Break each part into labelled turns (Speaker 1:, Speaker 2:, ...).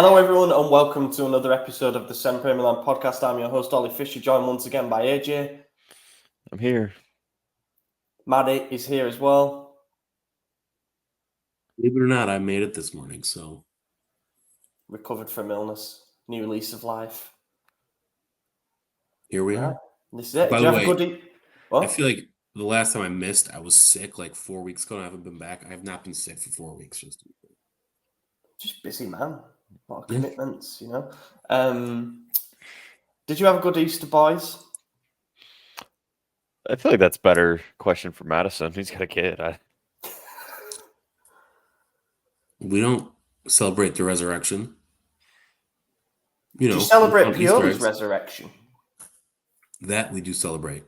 Speaker 1: Hello, everyone, and welcome to another episode of the SempreMilan podcast. I'm your host, Ollie Fisher, joined once again by AJ.
Speaker 2: I'm here.
Speaker 1: Maddie is here as well.
Speaker 3: Believe it or not, I made it this morning, so...
Speaker 1: Recovered from illness. New lease of life.
Speaker 3: Here we are.
Speaker 1: This is it.
Speaker 3: By
Speaker 1: Did you
Speaker 3: the
Speaker 1: have a
Speaker 3: way,
Speaker 1: good... What?
Speaker 3: I feel like the last time I missed, I was sick like 4 weeks ago, and I haven't been back. I have not been sick for 4 weeks.
Speaker 1: Just busy, man. A lot of commitments, you know. Did you have a good Easter, boys?
Speaker 2: I feel like that's a better question for Madison. He's got a kid.
Speaker 3: We don't celebrate the resurrection.
Speaker 1: You know, do you celebrate Pioli's resurrection?
Speaker 3: That we do celebrate.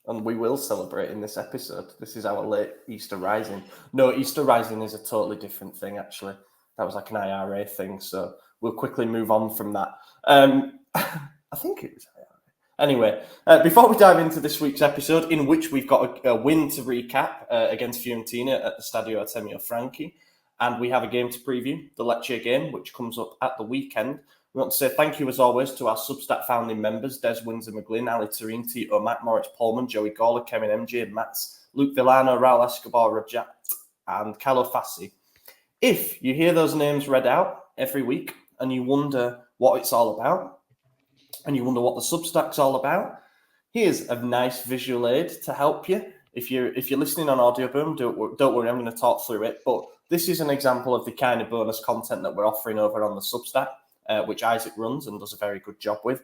Speaker 1: And we will celebrate in this episode. This is our late Easter Rising. No, Easter Rising is a totally different thing, actually. That was like an IRA thing, so we'll quickly move on from that. I think it was IRA. Anyway, before we dive into this week's episode, in which we've got a win to recap against Fiorentina at the Stadio Artemio Franchi, and we have a game to preview, the Lecce game, which comes up at the weekend. We want to say thank you, as always, to our Substack founding members, Des Windsor McGlynn, Ali Tarinti, Matt Moritz Pullman, Joey Gawler, Kevin MJ, Mats, Luke Villano, Raul Escobar, Rajat, and Carlo Fassi. If you hear those names read out every week and you wonder what it's all about, and you wonder what the Substack's all about, here's a nice visual aid to help you. If you're listening on Audio Boom, don't worry, I'm going to talk through it. But this is an example of the kind of bonus content that we're offering over on the Substack, which Isaac runs and does a very good job with.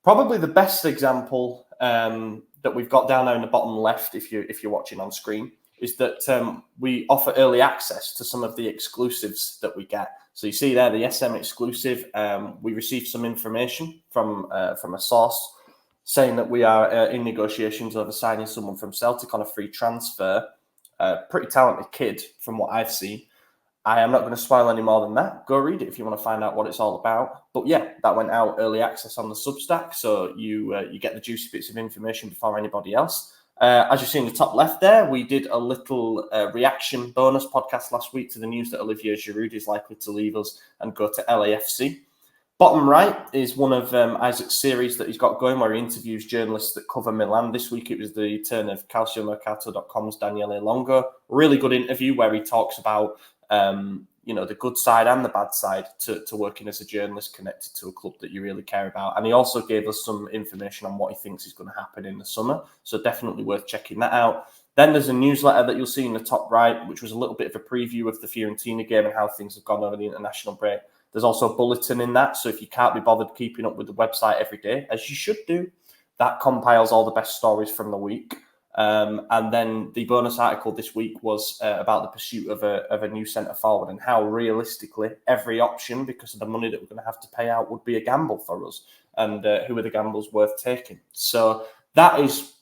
Speaker 1: Probably the best example that we've got down there in the bottom left, if you're watching on screen, is that we offer early access to some of the exclusives that we get. So you see there, the SM exclusive, we received some information from a source saying that we are in negotiations over signing someone from Celtic on a free transfer. Pretty talented kid from what I've seen. I am not going to spoil any more than that. Go read it if you want to find out what it's all about. But yeah, that went out early access on the Substack, so you get the juicy bits of information before anybody else. As you see in the top left there, we did a little reaction bonus podcast last week to the news that Olivier Giroud is likely to leave us and go to LAFC. Bottom right is one of Isaac's series that he's got going where he interviews journalists that cover Milan. This week it was the turn of CalcioMercato.com's Daniele Longo. Really good interview where he talks about the good side and the bad side to working as a journalist connected to a club that you really care about. And he also gave us some information on what he thinks is going to happen in the summer. So definitely worth checking that out. Then there's a newsletter that you'll see in the top right, which was a little bit of a preview of the Fiorentina game and how things have gone over the international break. There's also a bulletin in that. So if you can't be bothered keeping up with the website every day, as you should do, that compiles all the best stories from the week. And then the bonus article this week was about the pursuit of a new centre forward and how realistically every option, because of the money that we're going to have to pay out, would be a gamble for us, and who are the gambles worth taking. So that is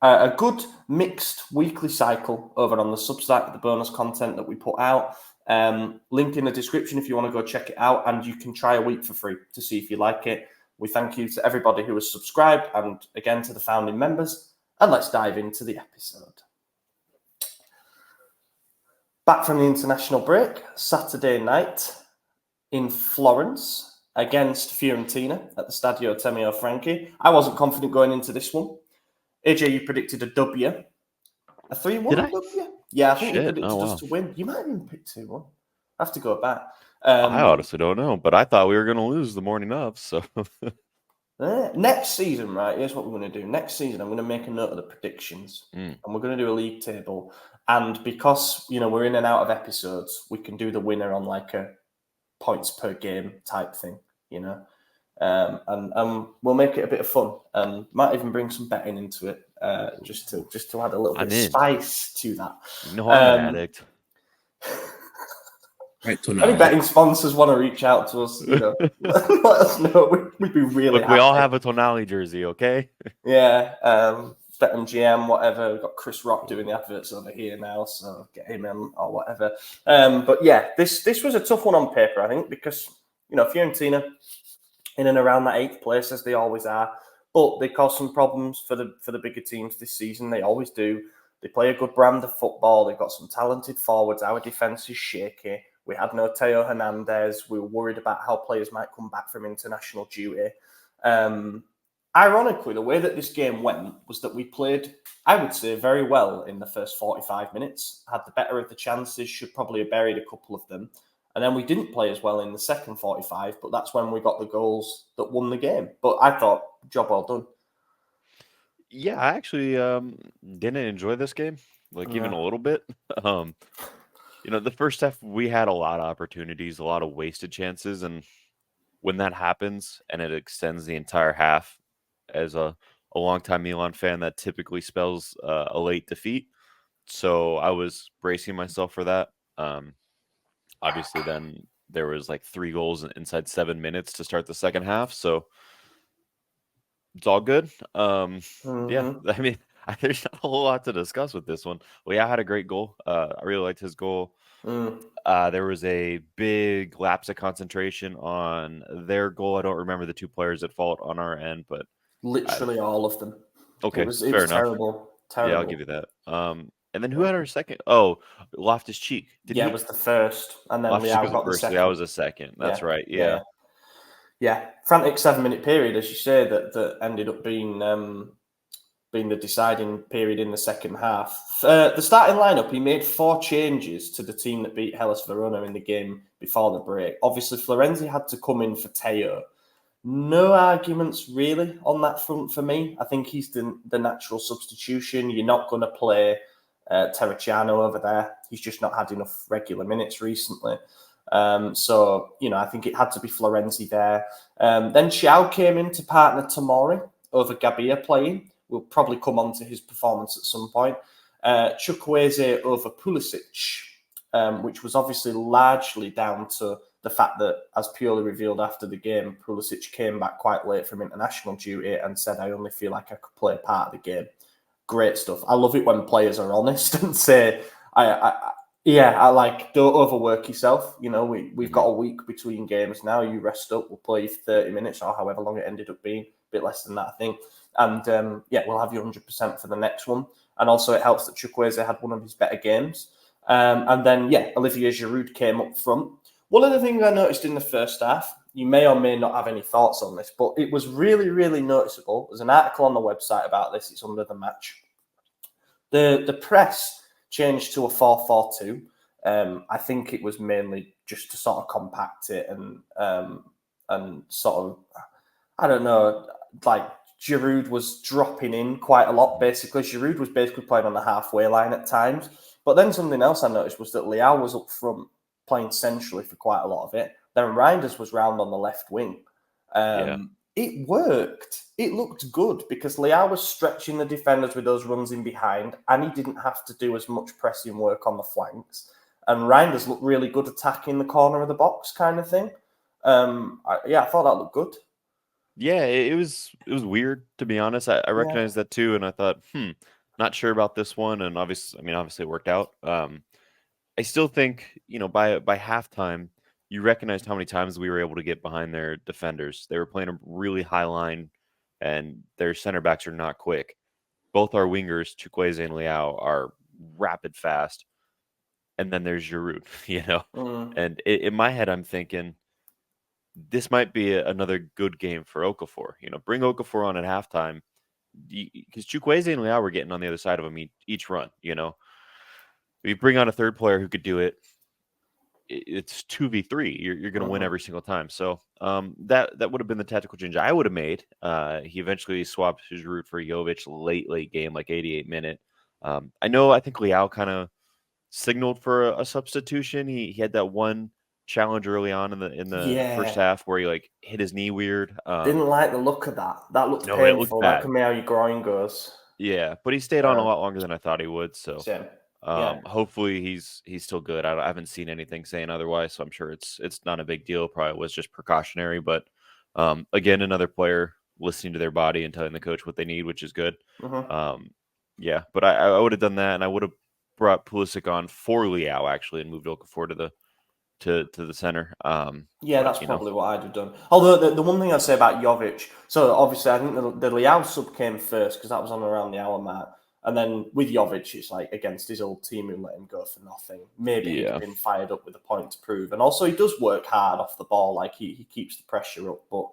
Speaker 1: a good mixed weekly cycle over on the Substack, the bonus content that we put out. Link in the description if you want to go check it out, and you can try a week for free to see if you like it. We thank you to everybody who has subscribed, and again to the founding members. And let's dive into the episode. Back from the international break, Saturday night in Florence against Fiorentina at the Stadio Artemio Franchi. I wasn't confident going into this one. AJ, you predicted a W. A 3-1 W? Yeah, I think you predicted us to win. You might have even picked 2-1. I have to go back.
Speaker 2: I honestly don't know, but I thought we were going to lose the morning of, so...
Speaker 1: Next season, right, here's what we're going to do. Next season, I'm going to make a note of the predictions, and we're going to do a league table. And because, we're in and out of episodes, we can do the winner on like a points per game type thing, and we'll make it a bit of fun, and might even bring some betting into it, just to add a little bit of spice to that.
Speaker 2: I'm an addict.
Speaker 3: Right,
Speaker 1: any betting sponsors want to reach out to us, let us know. We'd be really happy.
Speaker 2: We all have a Tonali jersey, okay?
Speaker 1: Yeah, BetMGM, whatever. We've got Chris Rock doing the adverts over here now, so get him in or whatever. But yeah, this was a tough one on paper, I think, because Fiorentina in and around that 8th place as they always are, but they caused some problems for the bigger teams this season. They always do. They play a good brand of football. They've got some talented forwards. Our defense is shaky. We had no Teo Hernandez. We were worried about how players might come back from international duty. Ironically, the way that this game went was that we played, I would say, very well in the first 45 minutes, had the better of the chances, should probably have buried a couple of them. And then we didn't play as well in the second 45, but that's when we got the goals that won the game. But I thought, job well done.
Speaker 2: Yeah, I actually didn't enjoy this game, like even a little bit. The first half we had a lot of opportunities, a lot of wasted chances, and when that happens and it extends the entire half, as a longtime Milan fan, that typically spells a late defeat. So I was bracing myself for that. Obviously, then there was like 3 goals inside 7 minutes to start the second half. So it's all good. Yeah, I mean, there's not a whole lot to discuss with this one. Leao had a great goal. I really liked his goal. There was a big lapse of concentration on their goal. I don't remember the 2 players at fault on our end, but
Speaker 1: literally all of them.
Speaker 2: okay,
Speaker 1: It was
Speaker 2: fair enough.
Speaker 1: terrible.
Speaker 2: Yeah, I'll give you that. And then who had our second? Oh, Loftus Cheek.
Speaker 1: It was the first, and then
Speaker 2: Loftus Cheek
Speaker 1: Leao
Speaker 2: was
Speaker 1: got
Speaker 2: the
Speaker 1: the
Speaker 2: first.
Speaker 1: second.
Speaker 2: Leao was the second. That's right. Yeah.
Speaker 1: Frantic 7-minute period, as you say, that ended up being the deciding period in the second half. The starting lineup, he made 4 changes to the team that beat Hellas Verona in the game before the break. Obviously, Florenzi had to come in for Teo. No arguments really on that front for me. I think he's the natural substitution. You're not going to play Terracciano over there. He's just not had enough regular minutes recently. So, I think it had to be Florenzi there. Then Xiao came in to partner Tomori over Gabia playing. We'll probably come on to his performance at some point. Chukwueze over Pulisic, which was obviously largely down to the fact that, as Pioli revealed after the game, Pulisic came back quite late from international duty and said, I only feel like I could play part of the game. Great stuff. I love it when players are honest and say, don't overwork yourself. We've got a week between games now. You rest up. We'll play you for 30 minutes or however long it ended up being. A bit less than that, I think. And we'll have you 100% for the next one. And also it helps that Chukwueze had one of his better games. And then, Olivier Giroud came up front. One of the things I noticed in the first half, you may or may not have any thoughts on this, but it was really, really noticeable. There's an article on the website about this. It's under the match. The press changed to a 4-4-2. I think it was mainly just to sort of compact it and sort of, I don't know, like Giroud was dropping in quite a lot, basically. Giroud was basically playing on the halfway line at times. But then something else I noticed was that Leao was up front playing centrally for quite a lot of it. Then Reinders was round on the left wing. It worked. It looked good because Leao was stretching the defenders with those runs in behind, and he didn't have to do as much pressing work on the flanks. And Reinders looked really good attacking the corner of the box kind of thing. I thought that looked good.
Speaker 2: Yeah, it was weird, to be honest. I recognized that too, and I thought, not sure about this one. And obviously it worked out. I still think, by halftime, you recognized how many times we were able to get behind their defenders. They were playing a really high line, and their center backs are not quick. Both our wingers, Chukwueze and Leao, are rapid fast. And then there's Giroud, And in my head, I'm thinking, this might be another good game for Okafor. Bring Okafor on at halftime, because Chukwueze and Leao were getting on the other side of him each run. If you bring on a third player who could do it, it's 2v3. You're going to win every single time. So that would have been the tactical change I would have made. He eventually swapped Giroud for Jovic late game, like 88 minute. I think Leao kind of signaled for a substitution. He had that one challenge early on in the first half where he hit his knee weird.
Speaker 1: Didn't like the look of that. That looked painful.
Speaker 2: It looked bad.
Speaker 1: That can be how your groin goes.
Speaker 2: Yeah, but he stayed on a lot longer than I thought he would. So
Speaker 1: same.
Speaker 2: Hopefully he's still good. I haven't seen anything saying otherwise, so I'm sure it's not a big deal. Probably was just precautionary, but again, another player listening to their body and telling the coach what they need, which is good. But I would have done that, and I would have brought Pulisic on for Leao actually, and moved Okafor to the center.
Speaker 1: That's probably what I'd have done. Although the one thing I'd say about Jovic, so obviously I think the Leao sub came first because that was on around the hour mark. And then with Jovic, it's like against his old team who let him go for nothing. Maybe he'd have been fired up with a point to prove. And also he does work hard off the ball. Like he keeps the pressure up. But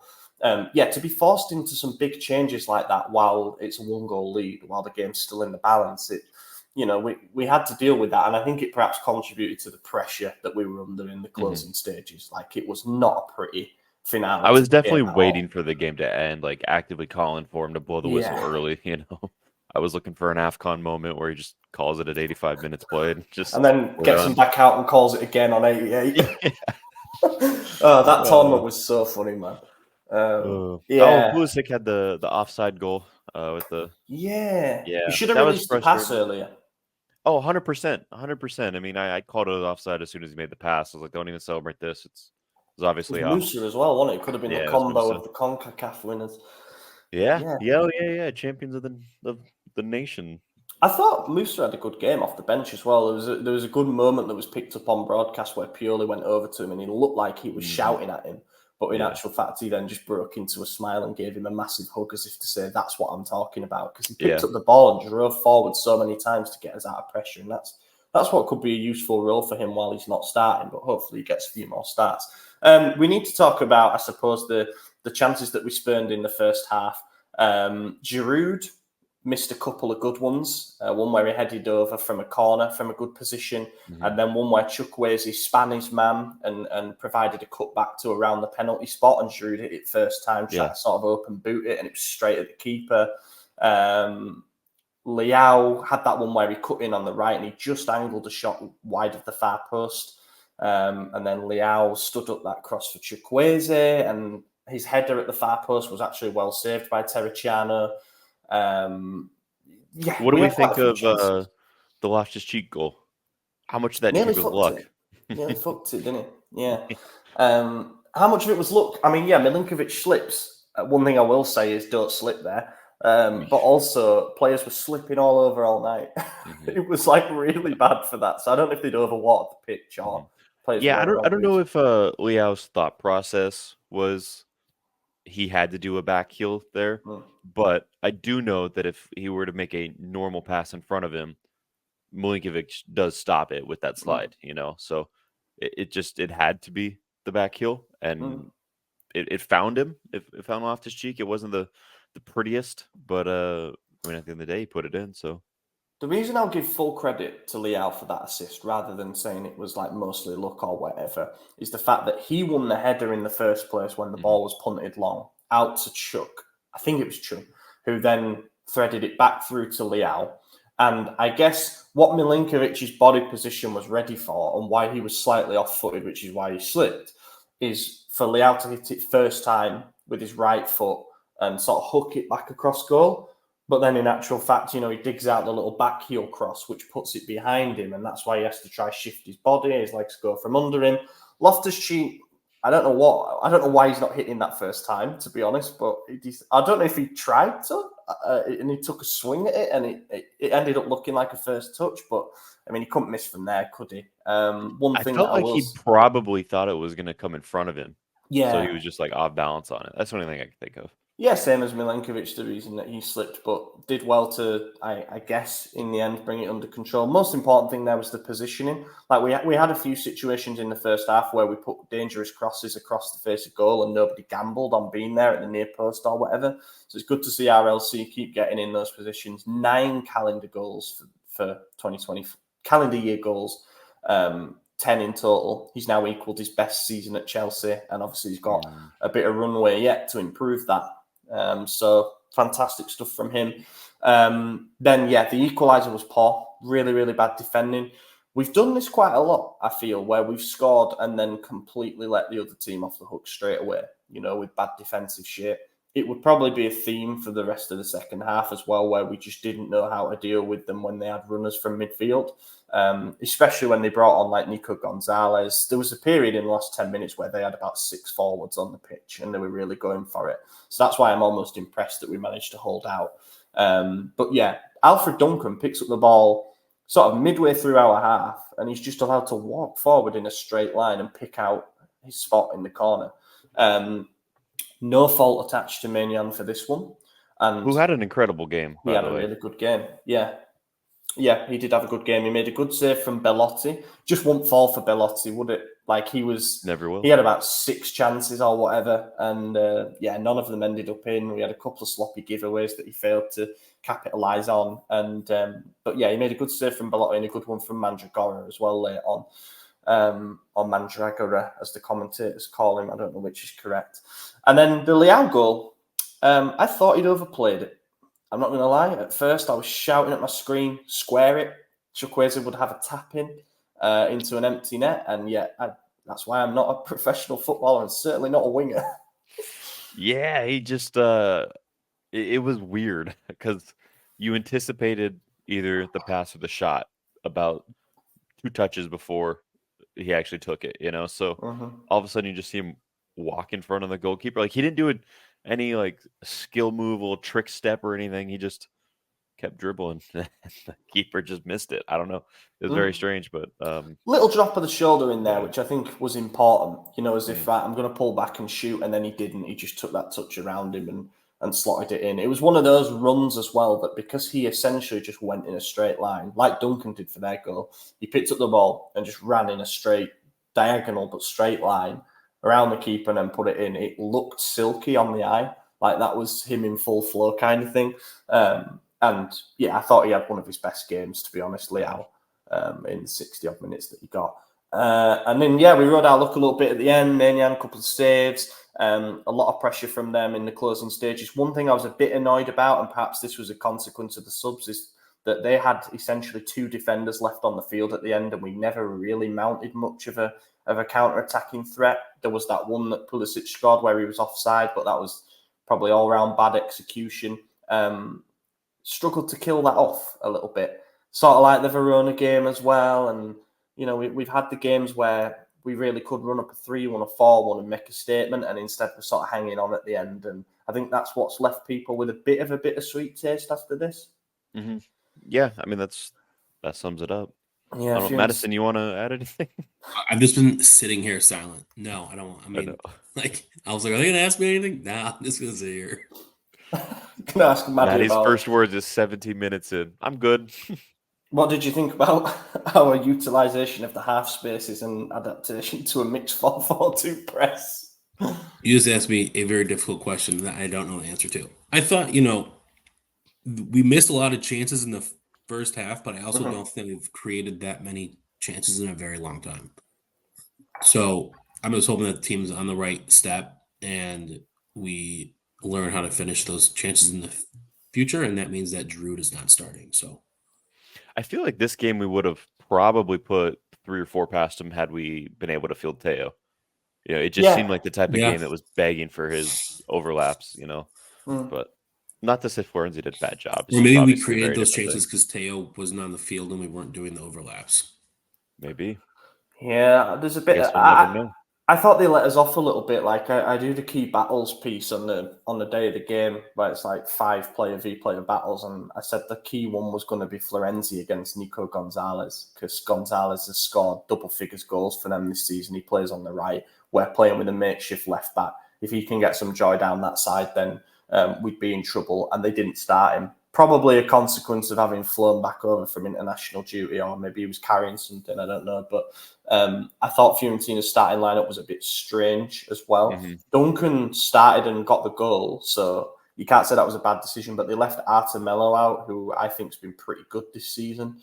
Speaker 1: to be forced into some big changes like that while it's a 1-goal lead, while the game's still in the balance, we had to deal with that. And I think it perhaps contributed to the pressure that we were under in the closing stages. Like it was not a pretty finale.
Speaker 2: I was definitely waiting for the game to end, like actively calling for him to blow the whistle early, I was looking for an AFCON moment where he just calls it at 85 minutes played.
Speaker 1: And then gets him back out and calls it again on 88. That tournament was so funny, man.
Speaker 2: Pulisic had the offside goal with the...
Speaker 1: Yeah. You should have released the pass earlier.
Speaker 2: Oh, 100%. 100%. I mean, I called it offside as soon as he made the pass. I was like, don't even celebrate this. It was obviously off.
Speaker 1: Musa as well, wasn't it? It could have been the combo of the CONCACAF winners.
Speaker 2: Yeah. Champions of the nation.
Speaker 1: I thought Musa had a good game off the bench as well. There was a good moment that was picked up on broadcast where Pioli went over to him and he looked like he was shouting at him. But in actual fact, he then just broke into a smile and gave him a massive hug as if to say, that's what I'm talking about. Because he picked up the ball and drove forward so many times to get us out of pressure. And that's what could be a useful role for him while he's not starting. But hopefully he gets a few more starts. We need to talk about, I suppose, the chances that we spurned in the first half. Giroud missed a couple of good ones. One where he headed over from a corner from a good position, and then one where Chukwueze span his man and provided a cutback to around the penalty spot, and Giroud hit it first time, tried to sort of open boot it, and it was straight at the keeper. Leao had that one where he cut in on the right and he just angled a shot wide of the far post. And then Leao stood up that cross for Chukwueze, and his header at the far post was actually well saved by Terracciano.
Speaker 2: What do we think of the Loftus-Cheek goal? How much of that do you think was luck?
Speaker 1: Nearly fucked it, didn't it? Yeah. How much of it was luck? I mean, Milinkovic slips. One thing I will say is don't slip there. But also, players were slipping all over all night. It was like really bad for that. So I don't know if they'd overwatered the pitch or players.
Speaker 2: Yeah, I don't know if Leao's thought process was he had to do a back heel there, but I do know that if he were to make a normal pass in front of him, Milinkovic does stop it with that slide. So it had to be the back heel, and it found him. It found Loftus-Cheek. It wasn't the prettiest, but at the end of the day, he put it in. So
Speaker 1: the reason I'll give full credit to Leao for that assist, rather than saying it was like mostly luck or whatever, is the fact that he won the header in the first place when the ball was punted long out to Chuck. I think it was Chuck, who then threaded it back through to Leao. And I guess what Milinkovic's body position was ready for and why he was slightly off-footed, which is why he slipped, is for Leao to hit it first time with his right foot and sort of hook it back across goal. But then in actual fact, he digs out the little back heel cross, which puts it behind him. And that's why he has to try shift his body. His legs go from under him. Loftus-Cheek, I don't know why he's not hitting that first time, to be honest. But I don't know if he tried to and he took a swing at it and it ended up looking like a first touch. But I mean, he couldn't miss from there, could he?
Speaker 2: I felt like he probably thought it was going to come in front of him. Yeah. So he was just like off balance on it. That's the only thing I can think of.
Speaker 1: Yeah, same as Milinkovic, the reason that he slipped, but did well to, I guess, in the end, bring it under control. Most important thing there was the positioning. Like we had a few situations in the first half where we put dangerous crosses across the face of goal and nobody gambled on being there at the near post or whatever. So it's good to see RLC keep getting in those positions. 9 calendar goals for 2020, calendar year goals, 10 in total. He's now equaled his best season at Chelsea, and obviously he's got a bit of runway yet to improve that. So fantastic stuff from him. Then, the equaliser was poor. Really, really bad defending. We've done this quite a lot, I feel, where we've scored and then completely let the other team off the hook straight away, with bad defensive shape. It would probably be a theme for the rest of the second half as well, where we just didn't know how to deal with them when they had runners from midfield, especially when they brought on like Nico Gonzalez. There was a period in the last 10 minutes where they had about 6 forwards on the pitch and they were really going for it. So that's why I'm almost impressed that we managed to hold out. But yeah, Alfred Duncan picks up the ball sort of midway through our half and he's just allowed to walk forward in a straight line and pick out his spot in the corner. No fault attached to Maignan for this one. And
Speaker 2: Who had an incredible game,
Speaker 1: he
Speaker 2: by
Speaker 1: had
Speaker 2: the
Speaker 1: a
Speaker 2: way.
Speaker 1: really good game. Yeah, he did have a good game. He made a good save from Bellotti. Just won't fall for Bellotti, would it? Like he
Speaker 2: Never will.
Speaker 1: had about 6 chances or whatever, and none of them ended up in. We had a couple of sloppy giveaways that he failed to capitalise on, and but yeah, he made a good save from Bellotti and a good one from Mandragora as well later on. Or Mandragora, as the commentators call him. I don't know which is correct. And then the Leao goal, I thought he'd overplayed it. I'm not going to lie. At first, I was shouting at my screen, "Square it!" Chukwueze would have a tap in into an empty net, and that's why I'm not a professional footballer and certainly not a winger.
Speaker 2: Yeah, he just it was weird because you anticipated either the pass or the shot about 2 touches before he actually took it, So all of a sudden you just see him walk in front of the goalkeeper. Like he didn't do any like skill move, little trick step or anything. He just kept dribbling. The keeper just missed it. I don't know. It was very strange, but
Speaker 1: little drop of the shoulder in there, which I think was important. As if I'm going to pull back and shoot, and then he didn't. He just took that touch around him and slotted it in. It was one of those runs as well that because he essentially just went in a straight line, like Duncan did for their goal, he picked up the ball and just ran in a straight, diagonal but straight line around the keeper and then put it in. It looked silky on the eye, like that was him in full flow kind of thing. And yeah, I thought he had one of his best games, to be honest, Leao, in the 60 odd minutes that he got. And then, we rode our luck a little bit at the end. Maignan, a couple of saves, a lot of pressure from them in the closing stages. One thing I was a bit annoyed about, and perhaps this was a consequence of the subs, is that they had essentially 2 defenders left on the field at the end, and we never really mounted much of a counter-attacking threat. There was that one that Pulisic scored where he was offside, but that was probably all-round bad execution. Struggled to kill that off a little bit. Sort of like the Verona game as well. And, we've had the games where we really could run up a 3-1, a 4-1 and make a statement. And instead we're sort of hanging on at the end. And I think that's what's left people with a bit of a bittersweet taste after this.
Speaker 2: Mm-hmm. Yeah, I mean, that sums it up.
Speaker 1: Yeah,
Speaker 2: Madison, you want to add anything?
Speaker 3: I've just been sitting here silent. No, I don't. I mean, I was like, are they going to ask me anything? Nah, I'm just going to sit here.
Speaker 1: Can I ask
Speaker 2: Maddie's first words is 17 minutes in. I'm good.
Speaker 1: What did you think about our utilisation of the half spaces and adaptation to a mixed 4-4-2 press?
Speaker 3: You just asked me a very difficult question that I don't know the answer to. I thought, we missed a lot of chances in the first half, but I also don't think we've created that many chances in a very long time. So I'm just hoping that the team's on the right step and we learn how to finish those chances in the future, and that means that Giroud is not starting. So
Speaker 2: I feel like this game we would have probably put 3 or 4 past him had we been able to field Teo. It just seemed like the type of game that was begging for his overlaps, But not to say Florence did a bad job.
Speaker 3: Or maybe we created those chances because Teo wasn't on the field and we weren't doing the overlaps.
Speaker 2: Maybe.
Speaker 1: Yeah, there's a bit.
Speaker 2: We'll never know.
Speaker 1: I thought they let us off a little bit. Like I do the key battles piece on the day of the game where it's like 5-player v-player battles, and I said the key one was going to be Florenzi against Nico Gonzalez because Gonzalez has scored double figures goals for them this season. He plays on the right. We're playing with a makeshift left back. If he can get some joy down that side, then we'd be in trouble. And they didn't start him. Probably a consequence of having flown back over from international duty, or maybe he was carrying something, I don't know. But I thought Fiorentina's starting lineup was a bit strange as well.
Speaker 2: Mm-hmm.
Speaker 1: Duncan started and got the goal, so you can't say that was a bad decision, but they left Artemelo out, who I think has been pretty good this season.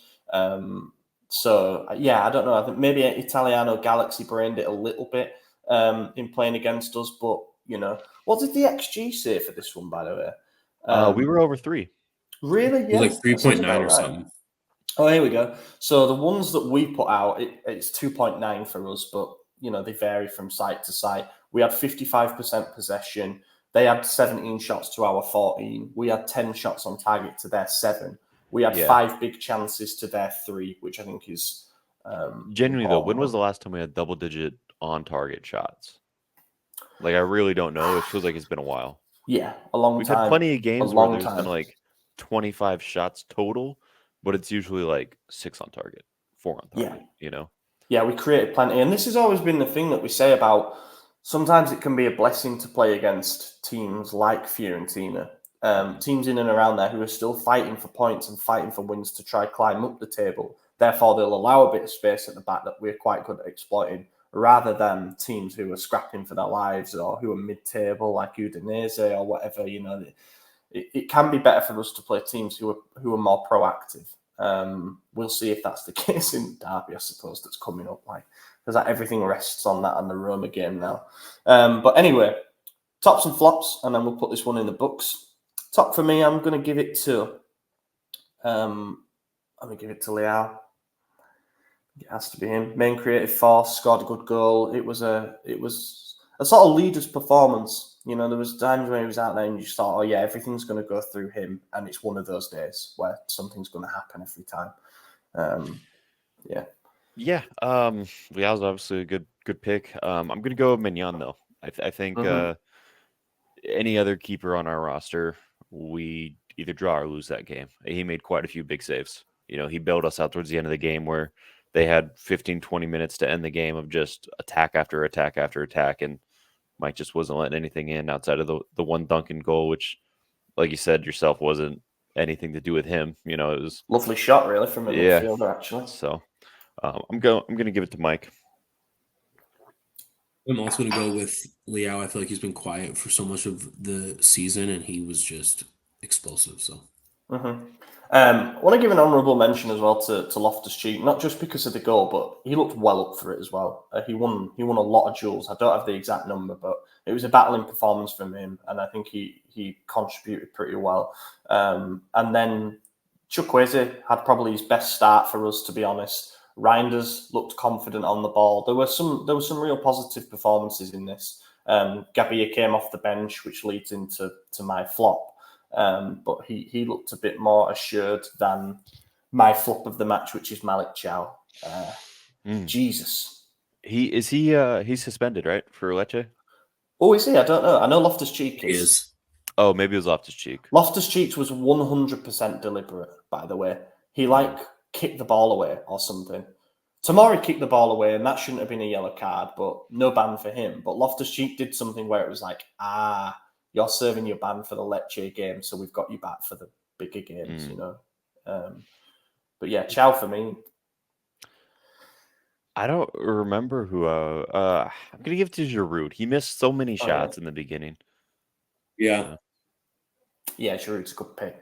Speaker 1: So, I don't know. I think maybe Italiano Galaxy brained it a little bit in playing against us, but, what did the XG say for this one, by the way?
Speaker 2: We were over 3.
Speaker 1: Really? Yeah.
Speaker 3: It was like 3.9 or something.
Speaker 1: Oh, here we go. So the ones that we put out, it's 2.9 for us, but, they vary from site to site. We had 55% possession. They had 17 shots to our 14. We had 10 shots on target to their 7. We had 5 big chances to their 3, which I think is
Speaker 2: genuinely though. When was the last time we had double-digit on-target shots? Like I really don't know. It feels like it's been a while.
Speaker 1: Yeah, a long
Speaker 2: We've
Speaker 1: time.
Speaker 2: had plenty of games where there's been like 25 shots total, but it's usually like 6 on target, 4 on target.
Speaker 1: Yeah, we created plenty, and this has always been the thing that we say about. Sometimes it can be a blessing to play against teams like Fiorentina teams in and around there who are still fighting for points and fighting for wins to try climb up the table. Therefore, they'll allow a bit of space at the back that we're quite good at exploiting, rather than teams who are scrapping for their lives or who are mid-table like Udinese or whatever. It can be better for us to play teams who are more proactive. We'll see if that's the case in Derby, I suppose, that's coming up. Because everything rests on that and the Roma game now. But anyway, tops and flops, and then we'll put this one in the books. Top for me, I'm going to give it to Leao. It has to be him. Main creative force, scored a good goal. It was a sort of leader's performance. There was times when he was out there and you just thought, oh yeah, everything's going to go through him, and it's one of those days where something's going to happen every time.
Speaker 2: Leao's obviously a good pick. I'm going to go Mignon though. I think any other keeper on our roster, we either draw or lose that game. He made quite a few big saves. He bailed us out towards the end of the game where they had 15, 20 minutes to end the game of just attack after attack after attack, and Mike just wasn't letting anything in outside of the one Duncan goal, which, like you said yourself, wasn't anything to do with him. It was
Speaker 1: lovely shot, really, from a midfielder, actually.
Speaker 2: So I'm going to give it to Mike.
Speaker 3: I'm also going to go with Leao. I feel like he's been quiet for so much of the season, and he was just explosive. So.
Speaker 1: I want to give an honourable mention as well to Loftus-Cheek, not just because of the goal, but he looked well up for it as well. He won a lot of duels. I don't have the exact number, but it was a battling performance from him, and I think he contributed pretty well. And then Chukwueze had probably his best start for us, to be honest. Reinders looked confident on the ball. There were some real positive performances in this. Gabia came off the bench, which leads into my flop. But he looked a bit more assured than my flop of the match, which is Malik Chow. Jesus.
Speaker 2: He's suspended, right, for Lecce?
Speaker 1: Oh, is he? I don't know. I know Loftus-Cheek
Speaker 3: is.
Speaker 2: Oh, maybe it was Loftus-Cheek.
Speaker 1: Loftus-Cheek was 100% deliberate, by the way. He kicked the ball away or something. Tamori kicked the ball away, and that shouldn't have been a yellow card, but no ban for him. But Loftus-Cheek did something where it was like, you're serving your ban for the Lecce game, so we've got you back for the bigger games, But yeah, Chow for me.
Speaker 2: I don't remember who. I'm going to give it to Giroud. He missed so many shots in the beginning.
Speaker 3: Yeah.
Speaker 1: Yeah, Giroud's a good pick.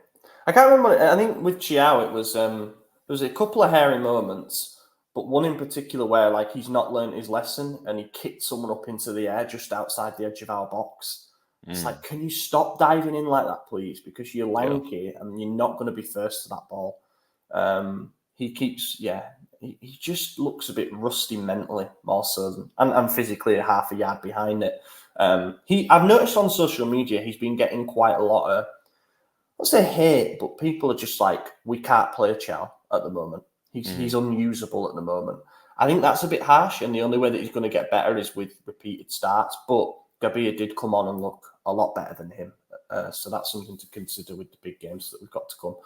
Speaker 1: I can't remember. I think with Chiao, it was there was a couple of hairy moments, but one in particular where he's not learned his lesson and he kicked someone up into the air just outside the edge of our box. It's can you stop diving in like that, please? Because you're lanky and you're not going to be first to that ball. He just looks a bit rusty mentally, more so and physically half a yard behind it. I've noticed on social media he's been getting quite a lot of, let's say hate, but people are just we can't play Chow at the moment. He's unusable at the moment. I think that's a bit harsh, and the only way that he's going to get better is with repeated starts. But Gabia did come on and look a lot better than him. So that's something to consider with the big games that we've got to come.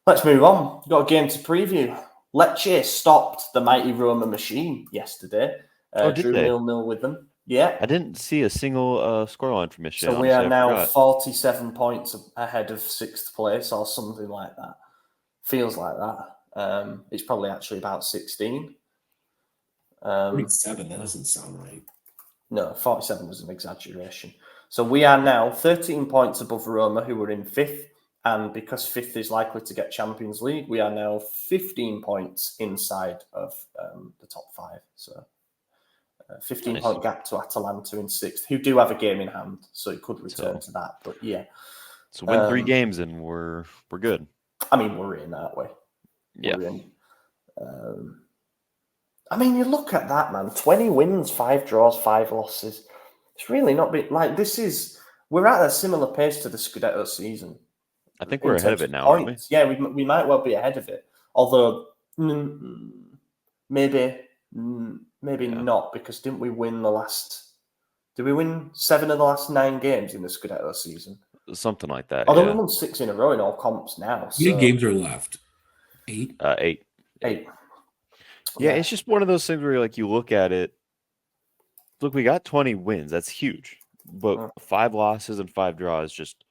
Speaker 1: Let's move on. We've got a game to preview. Lecce stopped the mighty Roma machine yesterday. Drew 0-0 with them. Yeah.
Speaker 2: I didn't see a single scoreline from yesterday.
Speaker 1: So we are now 47 points ahead of 6th place or something like that. Feels like that. It's probably actually about 16.
Speaker 3: 47, that doesn't sound right.
Speaker 1: No, 47 was an exaggeration. So we are now 13 points above Roma, who were in 5th. And because 5th is likely to get Champions League, we are now 15 points inside of the top 5. So 15-point gap to Atalanta in 6th, who do have a game in hand. So it could return to that. But yeah.
Speaker 2: So win 3 games and we're good.
Speaker 1: I mean, we're in, aren't we?
Speaker 2: Yeah.
Speaker 1: We're in. I mean, you look at that, man. 20 wins, 5 draws, 5 losses. It's really not been we're at a similar pace to the Scudetto season.
Speaker 2: I think we're ahead of it now, aren't we?
Speaker 1: Yeah, we might well be ahead of it. Although maybe not, because didn't we win did we win 7 of the last 9 games in the Scudetto season?
Speaker 2: Something like that.
Speaker 1: Although we won 6 in a row in all comps now.
Speaker 3: How many games are left? 8?
Speaker 2: 8. Yeah, it's just one of those things where you look at it. Look, we got 20 wins. That's huge. But 5 losses and 5 draws, just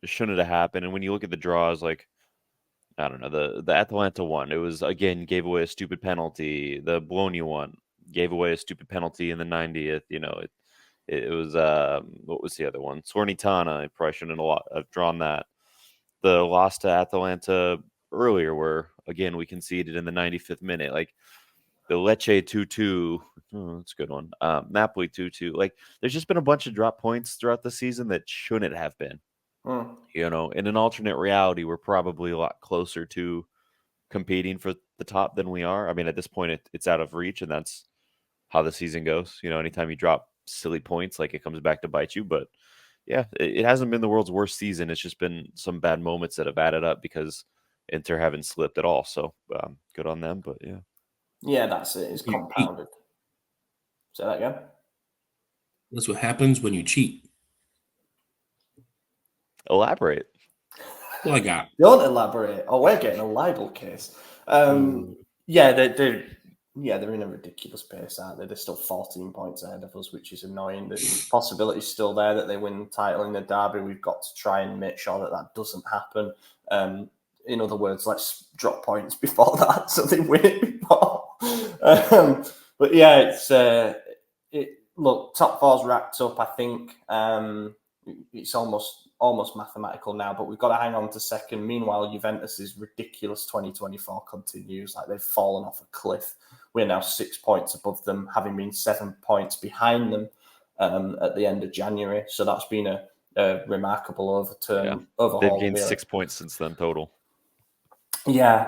Speaker 2: It shouldn't have happened. And when you look at the draws, like, I don't know, the Atalanta one, it was, again, gave away a stupid penalty. The Bologna one gave away a stupid penalty in the 90th. It was, what was the other one? Sornitana, I probably shouldn't have drawn that. The loss to Atalanta earlier, where, again, we conceded in the 95th minute. Like, the Lecce 2-2, that's a good one. Napoli 2-2. Like, there's just been a bunch of drop points throughout the season that shouldn't have been. In an alternate reality, we're probably a lot closer to competing for the top than we are. I mean, at this point, it's out of reach, and that's how the season goes. Anytime you drop silly points, like, it comes back to bite you. But yeah, it hasn't been the world's worst season. It's just been some bad moments that have added up because Inter haven't slipped at all. So good on them. But yeah.
Speaker 1: Yeah, that's it. It's compounded. Say that again.
Speaker 3: That's what happens when you cheat.
Speaker 2: Elaborate.
Speaker 3: Well, I got.
Speaker 1: Don't elaborate. Oh, we're getting a libel case. Yeah, they're in a ridiculous pace, aren't they? They're still 14 points ahead of us, which is annoying. The possibility is still there that they win the title in the derby. We've got to try and make sure that doesn't happen. In other words, let's drop points before that so they win it before. But yeah, look, top four's wrapped up. I think it's almost mathematical now, but we've got to hang on to second. Meanwhile, Juventus's ridiculous 2024 continues. Like, they've fallen off a cliff. We're now 6 points above them, having been 7 points behind them at the end of January. So that's been a remarkable overhaul.
Speaker 2: They've gained 6 points since then total.
Speaker 1: Yeah,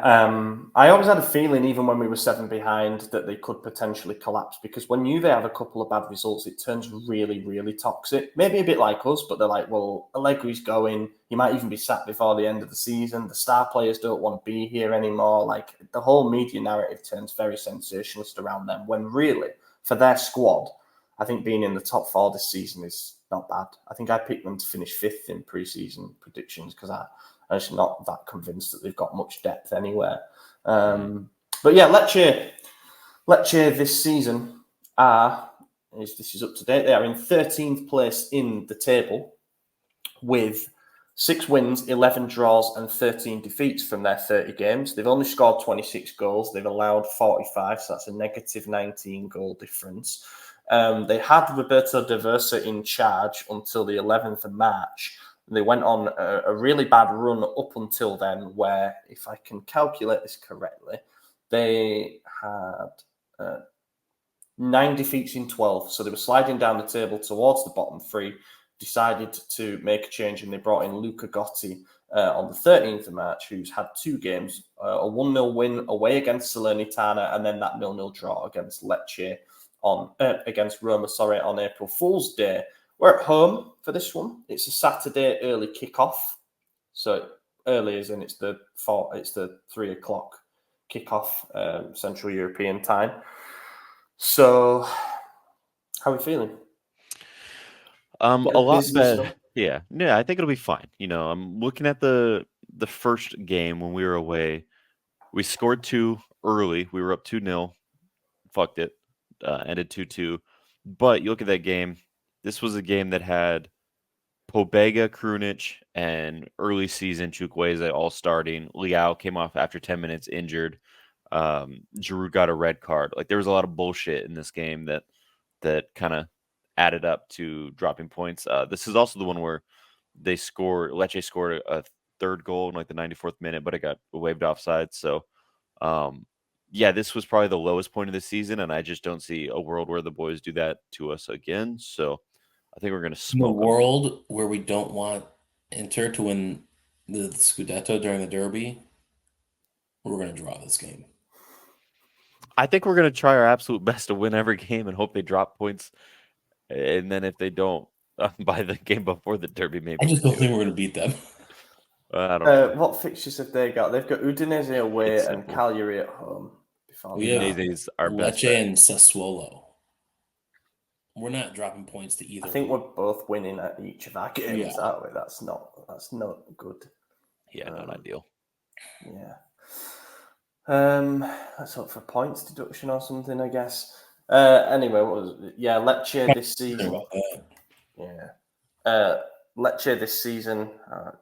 Speaker 1: I always had a feeling, even when we were 7 behind, that they could potentially collapse, because when Juve have a couple of bad results, it turns really, really toxic. Maybe a bit like us, but they're like, well, Allegri's going. He might even be sacked before the end of the season. The star players don't want to be here anymore. Like, the whole media narrative turns very sensationalist around them, when really, for their squad, I think being in the top 4 this season is not bad. I think I picked them to finish 5th in pre-season predictions because I'm just not that convinced that they've got much depth anywhere. But yeah, Lecce this season this is up to date. They are in 13th place in the table with 6 wins, 11 draws, and 13 defeats from their 30 games. They've only scored 26 goals. They've allowed 45, so that's a negative 19 goal difference. They had Roberto De Versa in charge until the 11th of March. They went on a really bad run up until then, where, if I can calculate this correctly, they had 9 defeats in 12. So they were sliding down the table towards the bottom 3, decided to make a change, and they brought in Luca Gotti on the 13th of March, who's had 2 games, a 1-0 win away against Salernitana, and then that 0-0 draw against Lecce against Roma, on April Fool's Day. We're at home for this one. It's a Saturday early kickoff. So early as in it's the 3 o'clock kickoff, Central European time. So how are we feeling?
Speaker 2: A lot better. Yeah, I think it'll be fine. I'm looking at the first game when we were away. We scored 2 early. We were up 2-0. Fucked it. Ended 2-2. But you look at that game. This was a game that had Pobega, Krunic, and early season Chukwueze all starting. Leao came off after 10 minutes injured. Giroud got a red card. Like, there was a lot of bullshit in this game that kind of added up to dropping points. This is also the one where Lecce scored a 3rd goal in like the 94th minute, but it got waved offside. So, yeah, this was probably the lowest point of the season, and I just don't see a world where the boys do that to us again. So I think we're going to smoke
Speaker 4: the world where we don't want Inter to win the Scudetto during the Derby. We're going to draw this game.
Speaker 2: I think we're going to try our absolute best to win every game and hope they drop points. And then if they don't, by the game before the Derby, maybe.
Speaker 4: I just don't think we're going to beat them.
Speaker 2: I don't know.
Speaker 1: What fixtures have they got? They've got Udinese away and Cagliari at home.
Speaker 2: Udinese's our best
Speaker 4: Lecce and Sassuolo. We're not dropping points to either.
Speaker 1: I think we're both winning at each of our games, aren't we? That's not good.
Speaker 2: Yeah, not ideal.
Speaker 1: Yeah. Let's hope for points deduction or something, I guess. Anyway, Lecce this season.
Speaker 4: Yeah.
Speaker 1: Lecce this season,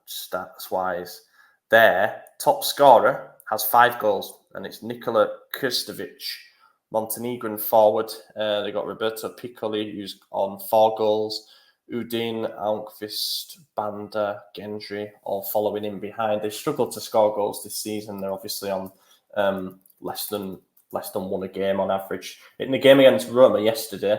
Speaker 1: stats-wise, their top scorer has 5 goals, and it's Nikola Krstovic, Montenegrin forward. They got Roberto Piccoli, who's on 4 goals. Udin, Almqvist, Banda, Gendry, all following in behind. They struggled to score goals this season. They're obviously on less than 1 a game on average. In the game against Roma yesterday,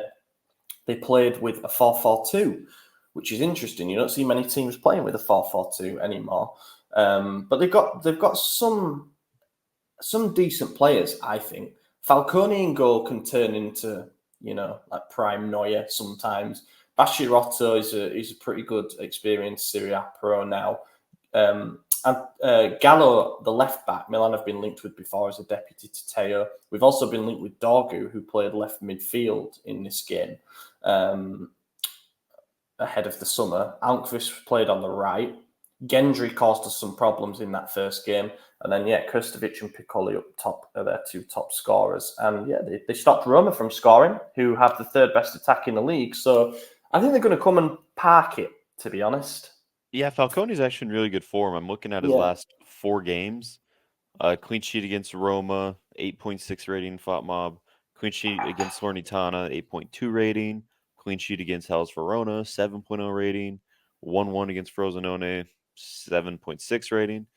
Speaker 1: they played with a 4-4-2, which is interesting. You don't see many teams playing with a 4-4-2 anymore. But they've got some decent players, I think. Falcone in goal can turn into, like prime Neuer sometimes. Bashirotto is a pretty good experienced Serie A pro now. And Gallo, the left back, Milan have been linked with before as a deputy to Teo. We've also been linked with Dorgu, who played left midfield in this game ahead of the summer. Almqvist played on the right. Gendry caused us some problems in that first game. And then, Krstovic and Piccoli up top are their 2 top scorers. And, they stopped Roma from scoring, who have the 3rd best attack in the league. So I think they're going to come and park it, to be honest.
Speaker 2: Yeah, Falcone's actually in really good form. I'm looking at his last 4 games. Clean sheet against Roma, 8.6 rating, fought mob. Clean sheet against Florentina, 8.2 rating. Clean sheet against Hellas Verona, 7.0 rating. 1-1 against Frosinone, 7.6 rating.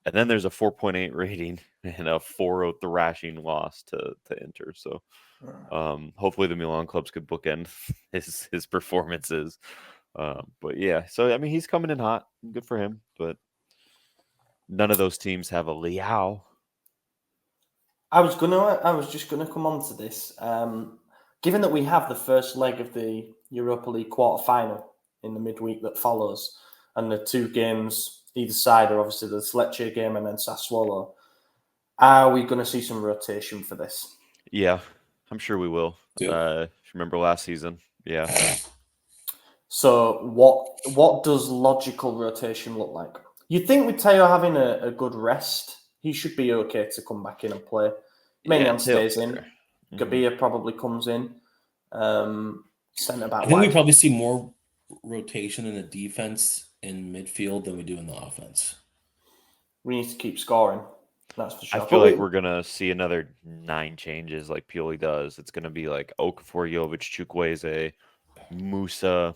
Speaker 2: And then there's a 4.8 rating and a 4-0 thrashing loss to Inter. So hopefully the Milan clubs could bookend his performances. But yeah, so I mean, he's coming in hot. Good for him. But none of those teams have a Leao.
Speaker 1: I was just gonna come on to this. Given that we have the first leg of the Europa League quarter-final in the midweek that follows, and the 2 games either side are obviously the Lecce game and then Sassuolo, are we going to see some rotation for this?
Speaker 2: Yeah, I'm sure we will. If you remember last season, yeah.
Speaker 1: So what does logical rotation look like? You'd think with Teo having a good rest, he should be okay to come back in and play. Maignan stays in. Gabia probably comes in. Centre back.
Speaker 3: I think we probably see more rotation in the defense in midfield than we do in the offense.
Speaker 1: We need to keep scoring. That's for sure.
Speaker 2: I feel like we're going to see another 9 changes like Pioli does. It's going to be like Okafor, Jovic, Chukwueze, Musa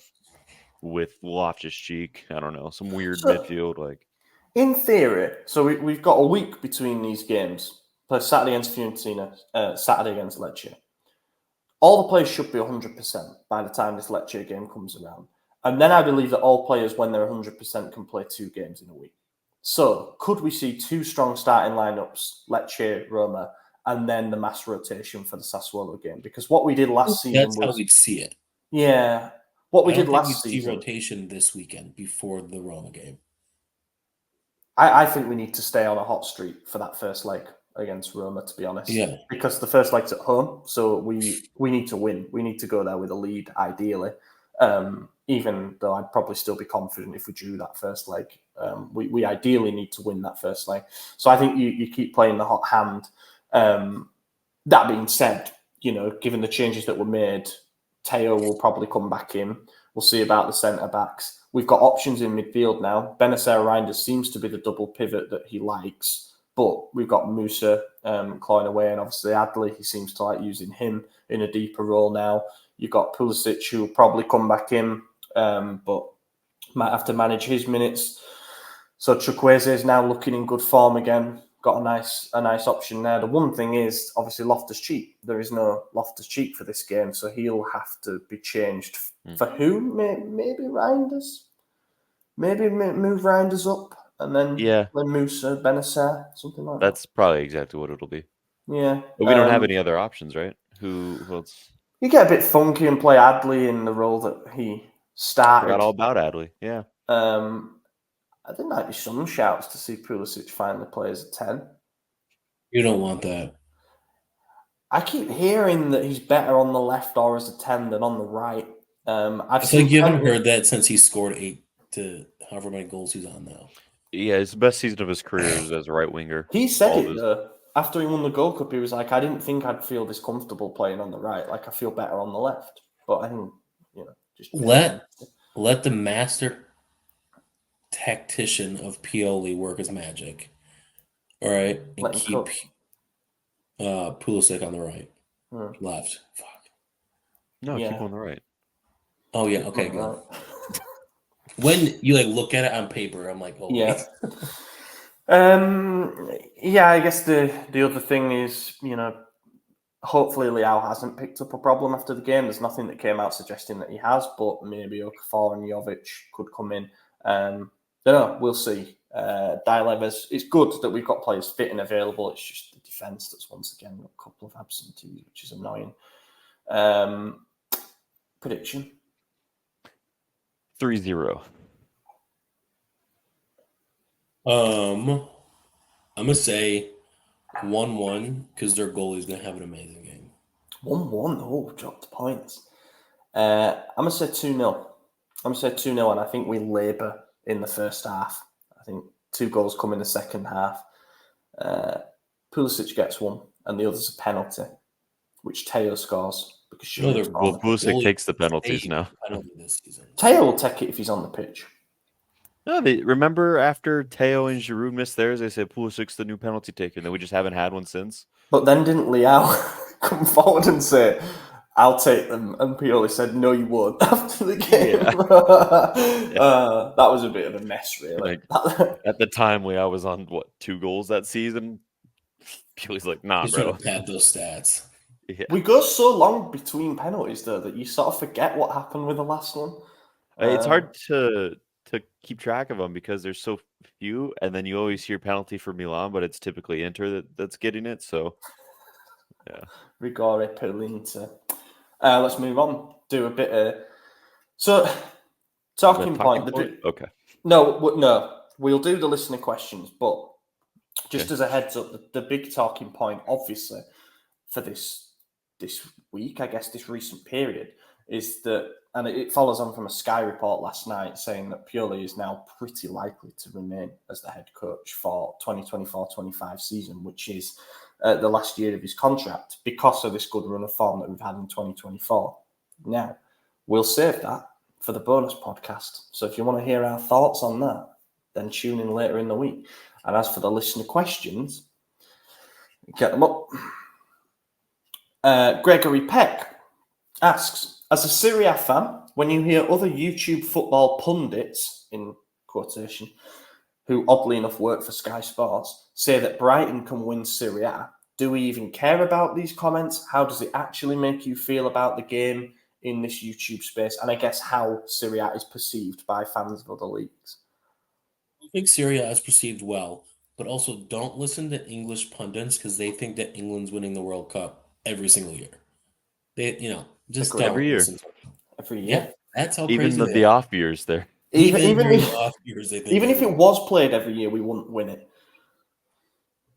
Speaker 2: with Loftus-Cheek. I don't know, some weird midfield. Like
Speaker 1: in theory, so we've got a week between these games. Play Saturday against Fiorentina, Saturday against Lecce. All the players should be 100% by the time this Lecce game comes around. And then I believe that all players, when they're 100%, can play 2 games in a week. So could we see 2 strong starting lineups, Lecce, Roma, and then the mass rotation for the Sassuolo game? Because what we did last season
Speaker 3: That's how we'd see it.
Speaker 1: Yeah. What we did last season.
Speaker 3: See rotation this weekend before the Roma game.
Speaker 1: I think we need to stay on a hot streak for that first leg against Roma, to be honest.
Speaker 3: Yeah.
Speaker 1: Because the first leg's at home, so we need to win. We need to go there with a lead, ideally. Even though I'd probably still be confident if we drew that first leg. We ideally need to win that first leg. So I think you keep playing the hot hand. That being said, given the changes that were made, Teo will probably come back in. We'll see about the centre-backs. We've got options in midfield now. Benacer Reinders seems to be the double pivot that he likes. But we've got Musa clawing away, and obviously Adley, he seems to like using him in a deeper role now. You've got Pulisic, who will probably come back in, but might have to manage his minutes. So Chukwueze is now looking in good form again. Got a nice option there. The one thing is, obviously, Loftus-Cheek. There is no Loftus-Cheek for this game, so he'll have to be changed. For who? Maybe Reinders? Maybe move Reinders up and then play Musa, Benacer, something like that.
Speaker 2: That's probably exactly what it'll be.
Speaker 1: Yeah.
Speaker 2: But we don't have any other options, right? Who else?
Speaker 1: You get a bit funky and play Adley in the role that he started.
Speaker 2: Forgot all about Adley, yeah.
Speaker 1: I think there might be some shouts to see Pulisic finally play as a 10.
Speaker 3: You don't want that.
Speaker 1: I keep hearing that he's better on the left or as a 10 than on the right.
Speaker 3: I feel like you haven't heard that since he scored 8 to however many goals he's on now.
Speaker 2: Yeah, it's the best season of his career as a right winger.
Speaker 1: He said it though. After he won the Gold Cup, he was like, I didn't think I'd feel this comfortable playing on the right. Like, I feel better on the left. But I think, just...
Speaker 3: Let the master
Speaker 4: tactician of Pioli work his magic. All right, and
Speaker 1: Let him
Speaker 4: keep
Speaker 1: cook.
Speaker 4: Pulisic on the right,
Speaker 1: Hmm.
Speaker 4: left. Fuck.
Speaker 2: No,
Speaker 1: Yeah.
Speaker 2: keep on the right.
Speaker 4: Oh yeah, okay, good.
Speaker 1: Right.
Speaker 4: When you like look at it on paper, I'm like, oh
Speaker 1: Yeah.
Speaker 4: wait.
Speaker 1: Yeah, I guess the other thing is, hopefully Leao hasn't picked up a problem after the game. There's nothing that came out suggesting that he has, but maybe Okafor and Jovic could come in. Don't know. We'll see. Dilemmas. It's good that we've got players fit and available. It's just the defence that's once again got a couple of absentees, which is annoying. Prediction?
Speaker 2: 3-0.
Speaker 3: I'm gonna say 1-1 because their goalie's gonna have an amazing game.
Speaker 1: 1-1. Oh, dropped points. I'm going to say 2-0. I'm going to say 2-0, and I think we labour in the first half. I think 2 goals come in the second half. Pulisic gets one, and the other's a penalty, which Teo scores. Because
Speaker 3: No, they're
Speaker 2: Well, Pulisic takes the penalties
Speaker 3: Hey,
Speaker 2: now.
Speaker 3: penalty this season.
Speaker 1: Teo will take it if he's on the pitch.
Speaker 2: No, remember after Teo and Giroud missed theirs, they said Pulisic's the new penalty taker, and then we just haven't had one since.
Speaker 1: But then didn't Leao come forward and say, I'll take them? And Pioli said, no, you won't after the game.
Speaker 2: Yeah.
Speaker 1: That was a bit of a mess, really.
Speaker 2: At the time, Leao was on, 2 goals that season? Pioli's like, nah,
Speaker 4: He's trying
Speaker 2: bro.
Speaker 4: to pad those stats.
Speaker 2: Yeah.
Speaker 1: We go so long between penalties, though, that you sort of forget what happened with the last one.
Speaker 2: It's hard to keep track of them because there's so few, and then you always hear penalty for Milan, but it's typically Inter that's getting it. So, yeah.
Speaker 1: Rigore per l'Inter. Let's move on. Do a bit of... So, talking point.
Speaker 2: Okay.
Speaker 1: No. We'll do the listener questions, but just as a heads up, the big talking point, obviously, for this week, I guess this recent period, is that, and it follows on from a Sky report last night saying that Pioli is now pretty likely to remain as the head coach for 2024-25 season, which is the last year of his contract because of this good run of form that we've had in 2024. Now, we'll save that for the bonus podcast. So if you want to hear our thoughts on that, then tune in later in the week. And as for the listener questions, get them up. Gregory Peck asks, as a Serie A fan, when you hear other YouTube football pundits, in quotation, who oddly enough work for Sky Sports, say that Brighton can win Serie A, do we even care about these comments? How does it actually make you feel about the game in this YouTube space? And I guess how Serie A is perceived by fans of other leagues.
Speaker 4: I think Serie A is perceived well, but also don't listen to English pundits because they think that England's winning the World Cup every single year. They, just
Speaker 1: Agreed.
Speaker 4: don't
Speaker 2: Every year.
Speaker 4: listen to them.
Speaker 1: Every year.
Speaker 4: Yeah, that's how
Speaker 2: Even
Speaker 4: crazy
Speaker 2: the off years there.
Speaker 1: Even
Speaker 4: during
Speaker 1: if,
Speaker 4: the off years, they think
Speaker 1: even if it was played every year, we wouldn't win it.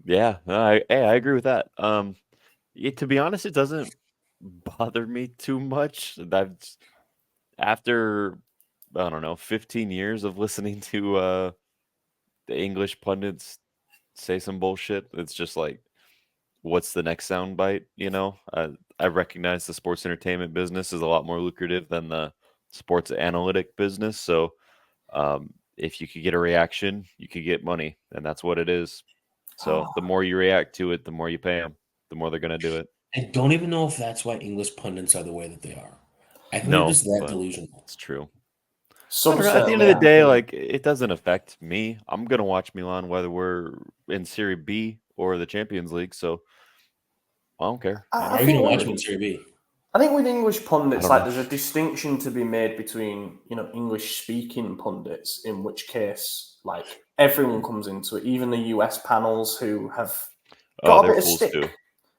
Speaker 2: Yeah, I agree with that. To be honest, it doesn't bother me too much. After, I don't know, 15 years of listening to the English pundits say some bullshit, it's just like, what's the next soundbite? I recognize the sports entertainment business is a lot more lucrative than the sports analytic business. So if you could get a reaction, you could get money, and that's what it is. So the more you react to it, the more you pay them, the more they're going to do it.
Speaker 4: I don't even know if that's why English pundits are the way that they are. I think
Speaker 2: No,
Speaker 4: they're just that
Speaker 2: but
Speaker 4: delusional.
Speaker 2: It's true.
Speaker 1: Some
Speaker 2: I don't know, at the end
Speaker 1: certainly
Speaker 2: of the
Speaker 1: are.
Speaker 2: day, like, it doesn't affect me. I'm going to watch Milan whether we're in Serie B or the Champions League, so I don't care.
Speaker 4: Are you going to watch them in Serie B?
Speaker 1: I think with English pundits,
Speaker 2: I don't
Speaker 1: there's a distinction to be made between, English-speaking pundits, in which case, everyone comes into it, even the US panels who have got a
Speaker 2: they're
Speaker 1: bit of
Speaker 2: fools
Speaker 1: stick.
Speaker 2: too.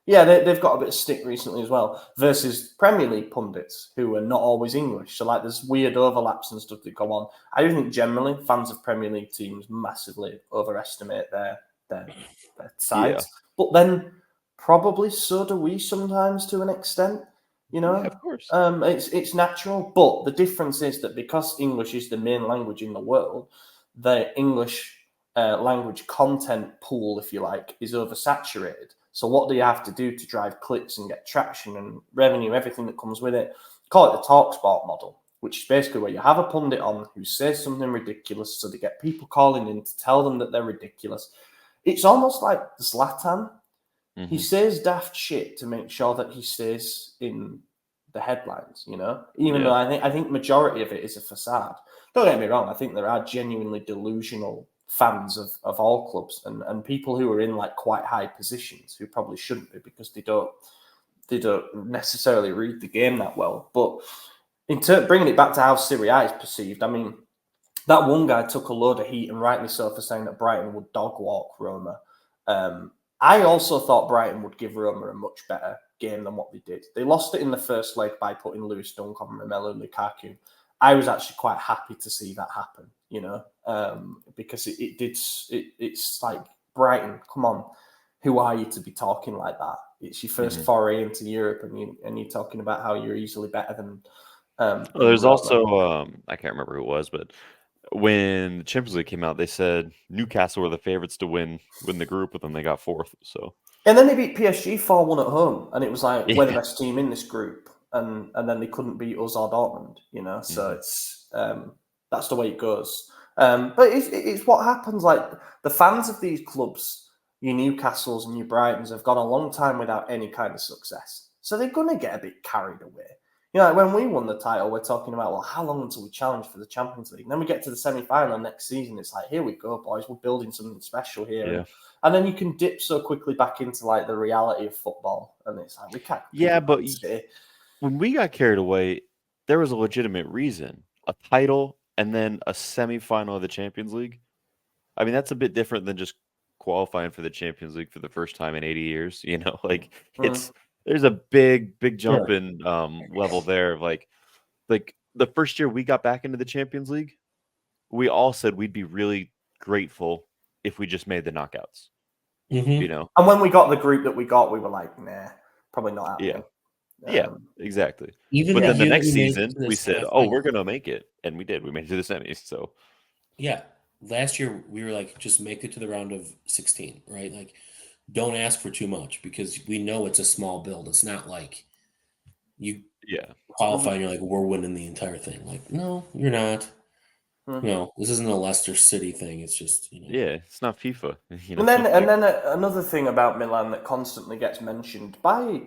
Speaker 1: Yeah, they've got a bit of stick recently as well, versus Premier League pundits who are not always English. So, there's weird overlaps and stuff that go on. I do think generally fans of Premier League teams massively overestimate their sides.
Speaker 2: Yeah.
Speaker 1: But then probably so do we sometimes to an extent.
Speaker 2: Yeah, of course.
Speaker 1: It's natural, but the difference is that because English is the main language in the world, the English language content pool, if you like, is oversaturated. So what do you have to do to drive clicks and get traction and revenue, everything that comes with it? Call it the TalkSport model. which is basically where you have a pundit on who says something ridiculous, so they get people calling in to tell them that they're ridiculous. It's almost like Zlatan. He says daft shit to make sure that he stays in the headlines, even though I think majority of it is a facade. Don't get me wrong, I think there are genuinely delusional fans of all clubs and people who are in like quite high positions who probably shouldn't be because they don't necessarily read the game that well. But bringing it back to how Serie A is perceived, I mean, that one guy took a load of heat, and rightly so, for saying that Brighton would dog walk Roma. I also thought Brighton would give Roma a much better game than what they did. They lost it in the first leg by putting Lewis Dunk on Romelu Lukaku. I was actually quite happy to see that happen, because it's like, Brighton, come on, who are you to be talking like that? It's your first foray into Europe, and you're talking about how you're easily better than.
Speaker 2: There's also I can't remember who it was, but when the Champions League came out, they said Newcastle were the favorites to win the group, but then they got fourth. So
Speaker 1: and then they beat PSG 4-1 at home, and it was like we're the best team in this group, and then they couldn't beat us or Dortmund, So it's that's the way it goes. But it's what happens. Like the fans of these clubs, your Newcastles and your Brightons, have gone a long time without any kind of success, so they're gonna get a bit carried away. Like when we won the title, we're talking about, well, how long until we challenge for the Champions League? And then we get to the semi-final next season. It's like, here we go, boys. We're building something special here.
Speaker 2: Yeah.
Speaker 1: And then you can dip so quickly back into like the reality of football. And it's like, we can't.
Speaker 2: Yeah, but when we got carried away, there was a legitimate reason. A title and then a semi-final of the Champions League. I mean, that's a bit different than just qualifying for the Champions League for the first time in 80 years. There's a big jump in level there of like the first year we got back into the Champions League, we all said we'd be really grateful if we just made the knockouts.
Speaker 1: And when we got the group that we got, we were like, nah, probably not happening.
Speaker 2: Yeah, exactly.
Speaker 4: Even
Speaker 2: but then the next
Speaker 4: we
Speaker 2: season we said, we're gonna make it, and we did. We made it to the semis. So
Speaker 4: last year we were like, just make it to the round of 16, right? Like, don't ask for too much because we know it's a small build. It's not like you qualify and you're like, we're winning the entire thing. Like, no, you're not. This isn't a Leicester City thing. It's just,
Speaker 2: it's not FIFA.
Speaker 1: And then another thing about Milan that constantly gets mentioned by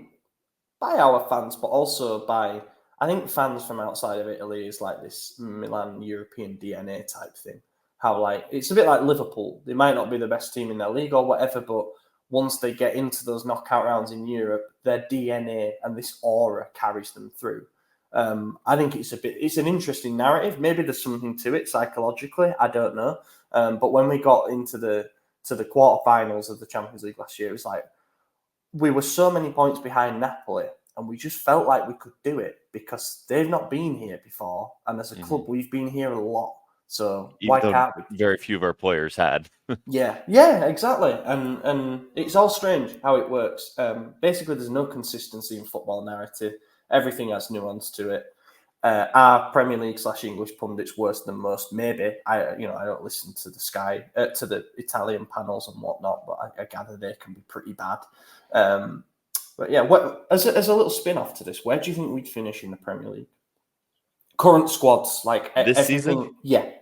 Speaker 1: our fans, but also by, I think, fans from outside of Italy, is like this Milan European DNA type thing. How like it's a bit like Liverpool. They might not be the best team in their league or whatever, but once they get into those knockout rounds in Europe, their DNA and this aura carries them through. I think it's an interesting narrative. Maybe there's something to it psychologically. I don't know. But when we got into the quarterfinals of the Champions League last year, it was like we were so many points behind Napoli, and we just felt like we could do it because they've not been here before, and as a club, we've been here a lot. So why can't we?
Speaker 2: Very few of our players had.
Speaker 1: Yeah, exactly. And it's all strange how it works. Basically, there's no consistency in football narrative. Everything has nuance to it. Are Premier League / English pundits worse than most?Maybe. I don't listen to the Italian panels and whatnot, but I gather they can be pretty bad. But yeah, as a little spin-off to this, where do you think we'd finish in the Premier League? Current squads, like
Speaker 2: this
Speaker 1: everything.
Speaker 2: Season?
Speaker 1: Yeah.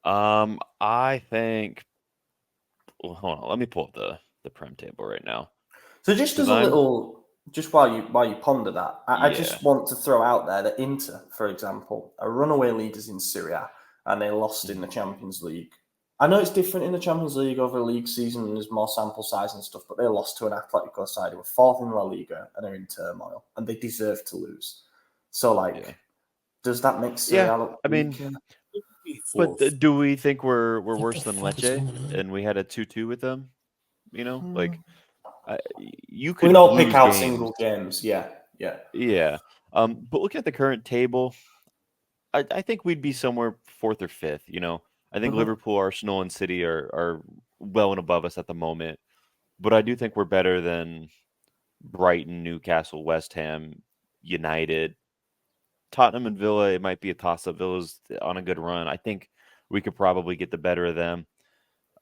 Speaker 2: I think. Well, hold on. Let me pull up the Prem table right now.
Speaker 1: So just as a little, just while you ponder that, I just want to throw out there that Inter, for example, are runaway leaders in Serie A, and they lost in the Champions League. I know it's different in the Champions League over a league season and there's more sample size and stuff, but they lost to an Atletico side who were fourth in La Liga and are in turmoil, and they deserve to lose. So, does that make Serie A look weak?
Speaker 2: But do we think we're worse than Lecce and we had a 2-2 with them? You could.
Speaker 1: We don't pick out single games. Yeah.
Speaker 2: But looking at the current table, I think we'd be somewhere fourth or fifth. I think Liverpool, Arsenal, and City are well and above us at the moment. But I do think we're better than Brighton, Newcastle, West Ham, United, Tottenham, and Villa. It might be a toss-up. Villa's on a good run. I think we could probably get the better of them.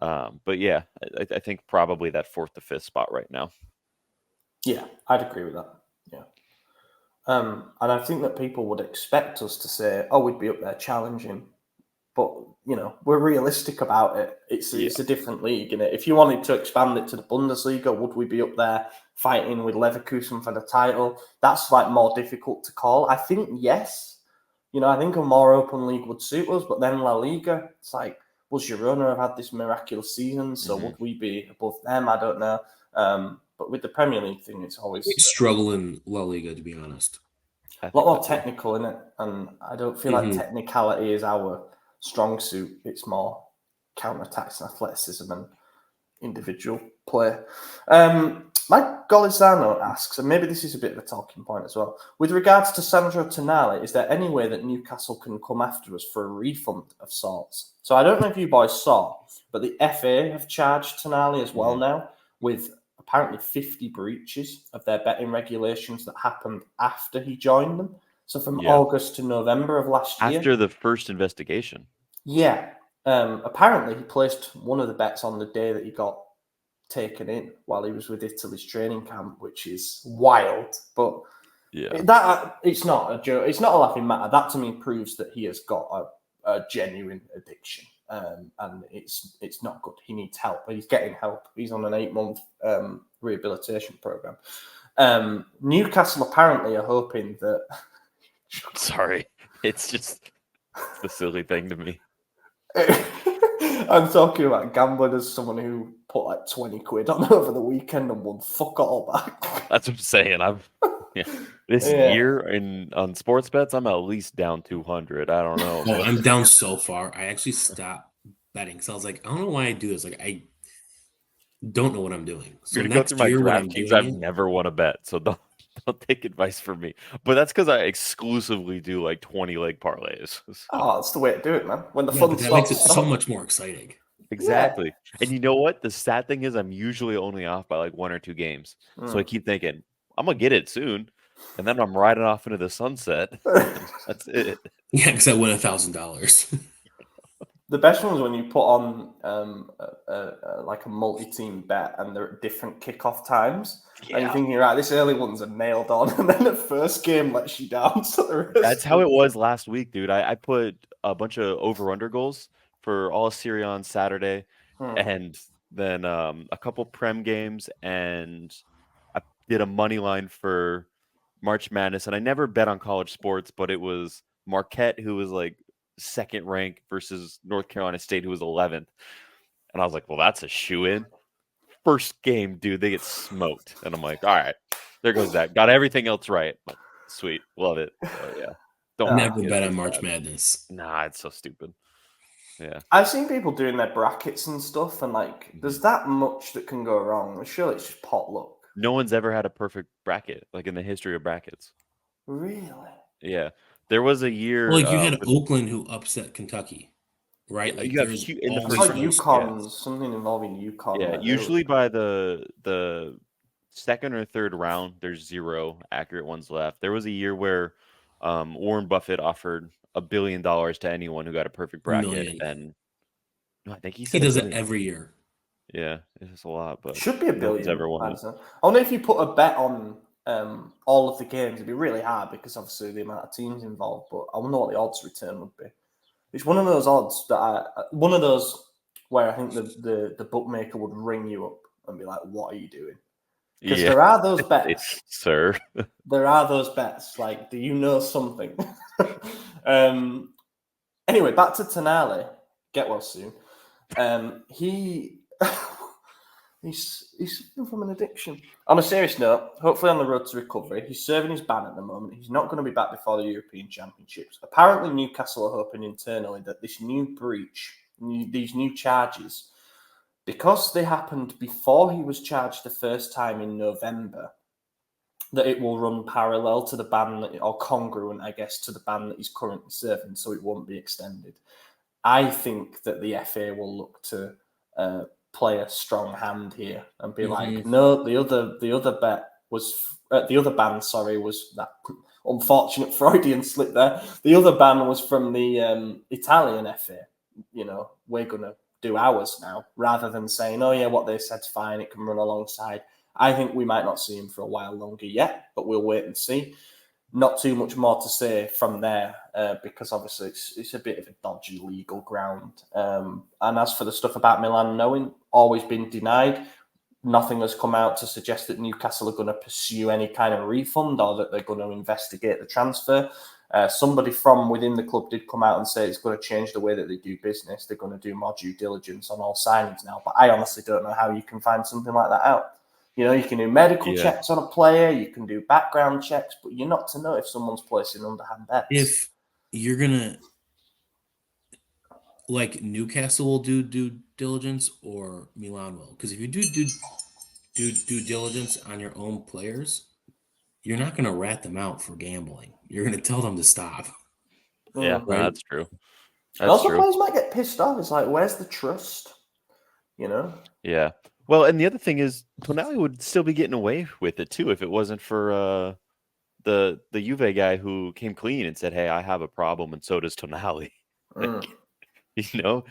Speaker 2: But yeah, I think probably that fourth to fifth spot right now.
Speaker 1: Yeah, I'd agree with that. Yeah. And I think that people would expect us to say, "Oh, we'd be up there challenging," but we're realistic about it. It's a different league, and if you wanted to expand it to the Bundesliga, would we be up there fighting with Leverkusen for the title? That's like more difficult to call. I think yes. I think a more open league would suit us, but then La Liga, it's like, will Girona have had this miraculous season? So would we be above them? I don't know. But with the Premier League thing, it's always
Speaker 3: struggle in La Liga, to be honest.
Speaker 1: A lot more technical, isn't it? And I don't feel like technicality is our strong suit. It's more counter-attacks and athleticism and individual play. Mike Golizano asks, and maybe this is a bit of a talking point as well, with regards to Sandro Tonali, is there any way that Newcastle can come after us for a refund of sorts? So I don't know if you boys saw, but the FA have charged Tonali as well now with apparently 50 breaches of their betting regulations that happened after he joined them. So from August to November of last year.
Speaker 2: After the first investigation.
Speaker 1: Yeah. Apparently he placed one of the bets on the day that he got taken in while he was with Italy's training camp, which is wild. But that it's not a joke. It's not a laughing matter. That to me proves that he has got a genuine addiction. And it's not good. He needs help. He's getting help. He's on an 8-month rehabilitation program. Newcastle apparently are hoping that.
Speaker 2: Sorry, it's a silly thing to me.
Speaker 1: I'm talking about gambling as someone who put like 20 quid on over the weekend and won fuck all back.
Speaker 2: That's what I'm saying. This year on sports bets, I'm at least down 200. I don't know.
Speaker 3: Oh, I'm down so far. I actually stopped betting because I was like, I don't know why I do this. Like, I don't know what I'm doing. So
Speaker 2: You're gonna go through my DraftKings. I've never won a bet, so don't take advice from me. But that's because I exclusively do like 20 leg parlays.
Speaker 1: Oh, that's the way to do it, man. When the fun
Speaker 3: makes it so much more exciting.
Speaker 2: Exactly. Yeah. And you know what? The sad thing is I'm usually only off by like 1 or 2 games. So I keep thinking, I'm going to get it soon. And then I'm riding off into the sunset. That's it.
Speaker 3: Yeah, because I win $1,000.
Speaker 1: The best one is when you put on like a multi-team bet and they're at different kickoff times. Yeah. And you're thinking, right, this early ones are nailed on. And then the first game lets you down. So
Speaker 2: that's how it was last week, dude. I put a bunch of over-under goals for all Serie A on Saturday. And then a couple Prem games. And I did a money line for March Madness. And I never bet on college sports, but it was Marquette, who was like second rank, versus North Carolina State, who was 11th. And I was like, well, that's a shoe-in. First game, dude, they get smoked. And I'm like, all right, there goes that. Got everything else right. Sweet. Love it. So, yeah.
Speaker 3: Don't never bet on March Madness.
Speaker 2: Nah, it's so stupid. Yeah.
Speaker 1: I've seen people doing their brackets and stuff, and like, there's that much that can go wrong. I'm sure it's just pot luck.
Speaker 2: No one's ever had a perfect bracket, like in the history of brackets.
Speaker 1: Really?
Speaker 2: Yeah. There was a year.
Speaker 3: Well, you had Oakland who upset Kentucky, right? Like,
Speaker 2: you got
Speaker 1: in the first UConn, something involving UConn.
Speaker 2: Yeah, like usually by the second or third round, there's 0 accurate ones left. There was a year where Warren Buffett offered $1 billion to anyone who got a perfect bracket, and no, I think he
Speaker 3: does it every year.
Speaker 2: Yeah, it's a lot, but
Speaker 1: should be $1 billion.
Speaker 2: Ever won
Speaker 1: I wonder if you put a bet on all of the games, it'd be really hard because obviously the amount of teams involved. But I wonder what the odds return would be. It's one of those odds one of those where I think the bookmaker would ring you up and be like, "What are you doing?" Because there are those bets,
Speaker 2: sir.
Speaker 1: There are those bets. Like, do you know something? Anyway, back to Tonali. Get well soon. He's suffering from an addiction. On a serious note, hopefully on the road to recovery, he's serving his ban at the moment. He's not going to be back before the European Championships. Apparently, Newcastle are hoping internally that this new breach, these new charges, because they happened before he was charged the first time in November, that it will run parallel to the ban, or congruent, I guess, to the ban that he's currently serving, so it won't be extended. I think that the FA will look to play a strong hand here and be like, no, the other bet was the other ban. Sorry, was that unfortunate Freudian slip there. The other ban was from the Italian FA. We're gonna do ours now, rather than saying, oh yeah, what they said's fine, it can run alongside. I think we might not see him for a while longer yet, but we'll wait and see. not too much more to say from there because obviously it's a bit of a dodgy legal ground. And as for the stuff about Milan knowing, always been denied. Nothing has come out to suggest that Newcastle are going to pursue any kind of refund or that they're going to investigate the transfer. Somebody from within the club did come out and say it's going to change the way that they do business. They're going to do more due diligence on all signings now. But I honestly don't know how you can find something like that out. You know, you can do medical checks on a player, you can do background checks, but you're not to know if someone's placing underhand bets.
Speaker 3: If you're going to, like, Newcastle will do due diligence or Milan will. Because if you do due diligence on your own players, you're not going to rat them out for gambling. You're going to tell them to stop.
Speaker 2: Yeah,
Speaker 3: right?
Speaker 2: that's true.
Speaker 1: That's also, true. Players might get pissed off. It's like, where's the trust? You know?
Speaker 2: Yeah. Well, and the other thing is, Tonali would still be getting away with it too if it wasn't for the Juve guy who came clean and said, "Hey, I have a problem," and so does Tonali. Like, you know,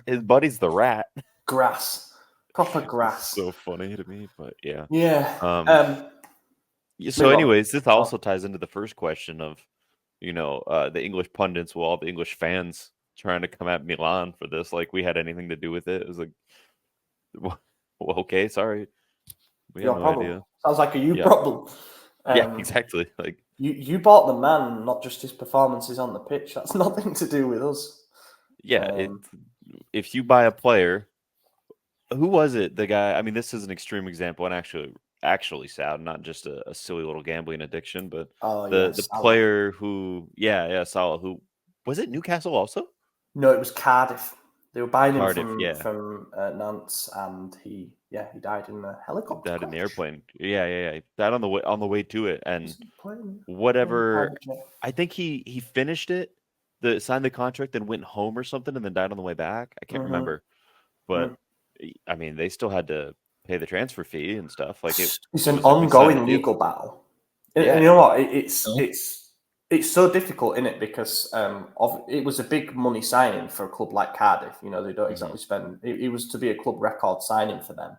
Speaker 2: his buddy's the rat.
Speaker 1: Grass, proper grass.
Speaker 2: So funny to me, but yeah.
Speaker 1: Yeah.
Speaker 2: So, anyways, this also ties into the first question of, you know, the English pundits, all the English fans trying to come at Milan for this, like we had anything to do with it. It was like, well, okay, sorry, we have no idea.
Speaker 1: Sounds like a problem.
Speaker 2: Yeah, exactly. Like
Speaker 1: you bought the man, not just his performances on the pitch. That's nothing to do with us.
Speaker 2: Yeah, if you buy a player, who was it? The guy. I mean, this is an extreme example, and actually sad, not just a silly little gambling addiction, but the player who, Salah, who was it? Newcastle also?
Speaker 1: No, it was Cardiff. They were buying him from Nantes, and he died in the helicopter.
Speaker 2: Died in the airplane. Yeah. Died on the way to it, and whatever. I think he finished it, signed the contract, and went home or something, and then died on the way back. I can't remember, but I mean, they still had to pay the transfer fee and stuff. Like it's
Speaker 1: an ongoing legal battle. And you know what? It's so difficult, isn't it? Because it was a big money signing for a club like Cardiff. You know, they don't exactly spend. It was to be a club record signing for them,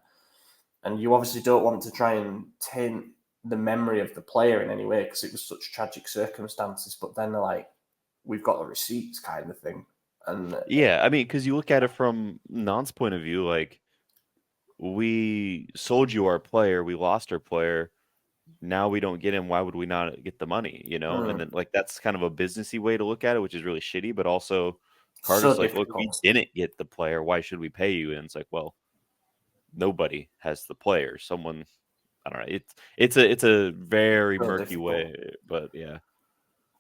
Speaker 1: and you obviously don't want to try and taint the memory of the player in any way because it was such tragic circumstances. But then they're like, "We've got the receipts," kind of thing. And
Speaker 2: I mean, because you look at it from Nan's point of view, like we sold you our player, we lost our player. Now we don't get him. Why would we not get the money? You know, and then like that's kind of a businessy way to look at it, which is really shitty. But also, Carter's like, look, we didn't get the player. Why should we pay you? And it's like, well, nobody has the player. Someone, I don't know. It's a very murky way, but yeah.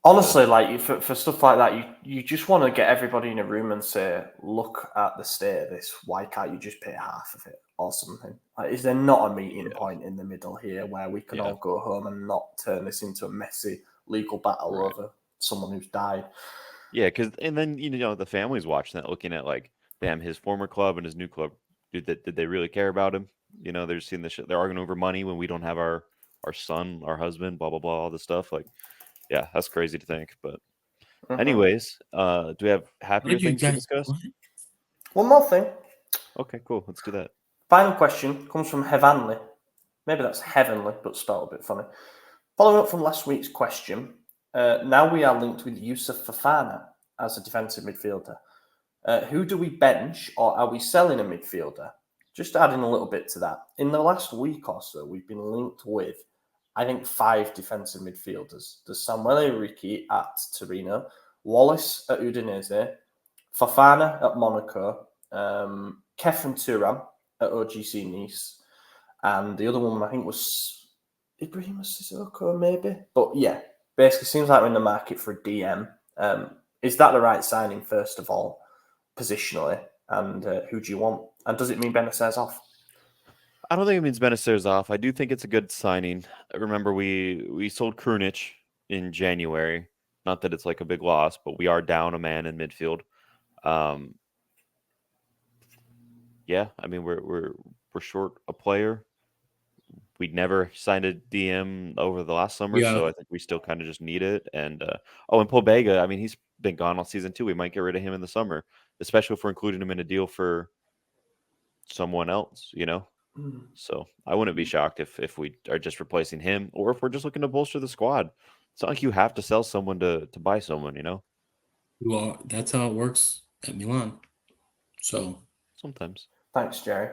Speaker 1: Honestly, like for stuff like that, you just want to get everybody in a room and say, look at the state of this. Why can't you just pay half of it or something? Like, is there not a meeting point in the middle here where we can all go home and not turn this into a messy legal battle over someone who's died?
Speaker 2: Yeah, and then you know the family's watching that, looking at like, damn, his former club and his new club. Did they really care about him? You know, they're seeing this shit. They're arguing over money when we don't have our son, our husband, blah blah blah, all this stuff. Like, yeah, that's crazy to think. But anyways, do we have happier things to discuss?
Speaker 1: One more thing.
Speaker 2: Okay, cool. Let's do that.
Speaker 1: Final question comes from Heavenly. Maybe that's Heavenly, but spelled a bit funny. Following up from last week's question, now we are linked with Yusuf Fofana as a defensive midfielder. Who do we bench, or are we selling a midfielder? Just adding a little bit to that. In the last week or so, we've been linked with, I think, 5 defensive midfielders. There's Samuel Ricky at Torino, Wallace at Udinese, Fofana at Monaco, Kefren Turan at OGC Nice, and the other one I think was Ibrahima Sissoko, maybe. But yeah, basically seems like we're in the market for a DM. Is that the right signing, first of all, positionally? And who do you want? And does it mean Benacer's off?
Speaker 2: I don't think it means Benacer's off. I do think it's a good signing. Remember, we sold Krunic in January. Not that it's like a big loss, but we are down a man in midfield. Yeah, I mean we're short a player. We never signed a DM over the last summer, so I think we still kind of just need it. And and Pobega, I mean, he's been gone all season too. We might get rid of him in the summer, especially if we're including him in a deal for someone else, you know. So I wouldn't be shocked if we are just replacing him, or if we're just looking to bolster the squad. It's not like you have to sell someone to buy someone,
Speaker 3: Well, that's how it works at Milan. So
Speaker 2: sometimes.
Speaker 1: Thanks, Jerry.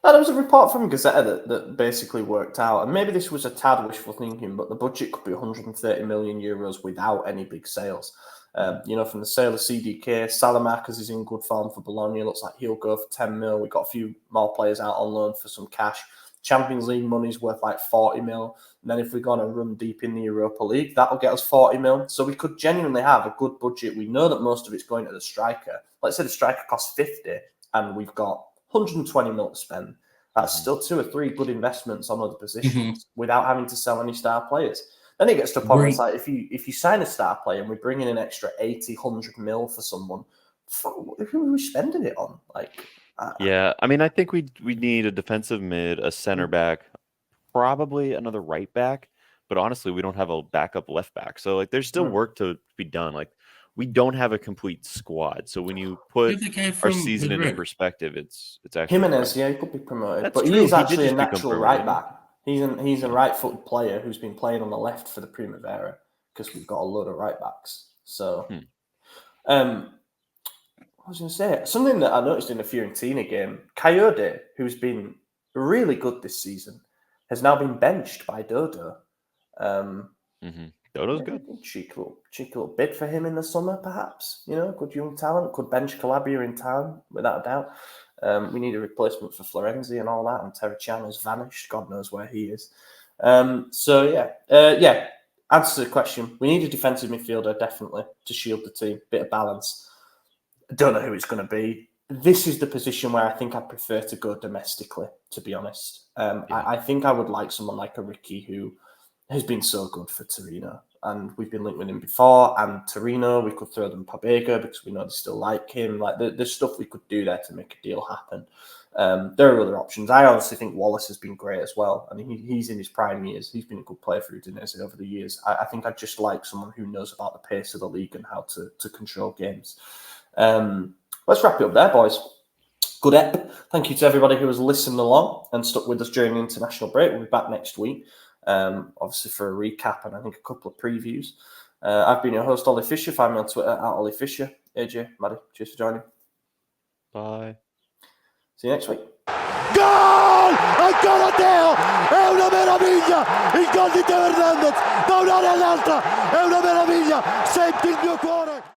Speaker 1: Now, there was a report from Gazzetta that basically worked out, and maybe this was a tad wishful thinking, but the budget could be 130 million euros without any big sales. From the sale of CDK, Salamakers is in good form for Bologna. Looks like he'll go for 10 mil. We've got a few more players out on loan for some cash. Champions League money's worth like 40 mil. And then if we're going to run deep in the Europa League, that'll get us 40 mil. So we could genuinely have a good budget. We know that most of it's going to the striker. Let's say the striker costs 50 and we've got 120 mil to spend. That's still 2 or 3 good investments on other positions without having to sell any star players. Then it gets to a point where it's like if you sign a star player and we bring in an extra 80, 100 mil for someone, who are we spending it on?
Speaker 2: Yeah, I mean, I think we need a defensive mid, a center back, probably another right back. But honestly, we don't have a backup left back. So there's still work to be done. We don't have a complete squad. So when you put our season into perspective, it's actually
Speaker 1: Jimenez. Yeah, he could be promoted,
Speaker 2: That's
Speaker 1: but
Speaker 2: true.
Speaker 1: he is
Speaker 2: He did
Speaker 1: actually a
Speaker 2: just become
Speaker 1: natural
Speaker 2: promoted.
Speaker 1: right back. He's a right-footed player who's been playing on the left for the Primavera because we've got a load of right backs. So, I was going to say something that I noticed in the Fiorentina game. Coyote, who's been really good this season, has now been benched by Dodo.
Speaker 2: Dodo's good.
Speaker 1: Cheeky little bid for him in the summer, perhaps. Good young talent. Could bench Calabria in time, without a doubt. We need a replacement for Florenzi and all that, and Terracciano's vanished. God knows where he is. Answer the question. We need a defensive midfielder, definitely, to shield the team. Bit of balance. I don't know who it's going to be. This is the position where I think I'd prefer to go domestically, to be honest. I think I would like someone like a Ricky who has been so good for Torino. And we've been linked with him before. And Torino, we could throw them Pabega because we know they still like him. There's stuff we could do there to make a deal happen. There are other options. I honestly think Wallace has been great as well. I mean, he's in his prime years. He's been a good player for Udinese over the years. I think I'd just like someone who knows about the pace of the league and how to control games. Let's wrap it up there, boys. Good ep. Thank you to everybody who has listened along and stuck with us during the international break. We'll be back next week. Obviously for a recap and I think a couple of previews. I've been your host, Ollie Fisher. Find me on Twitter at Ollie Fisher. AJ, Maddie, cheers for joining.
Speaker 2: Bye.
Speaker 1: See you next week.
Speaker 5: Gol! Ancora Teo! È una meraviglia! Il gol di Teo Hernandez da un'area all'altra! È una meraviglia! Senti il mio cuore!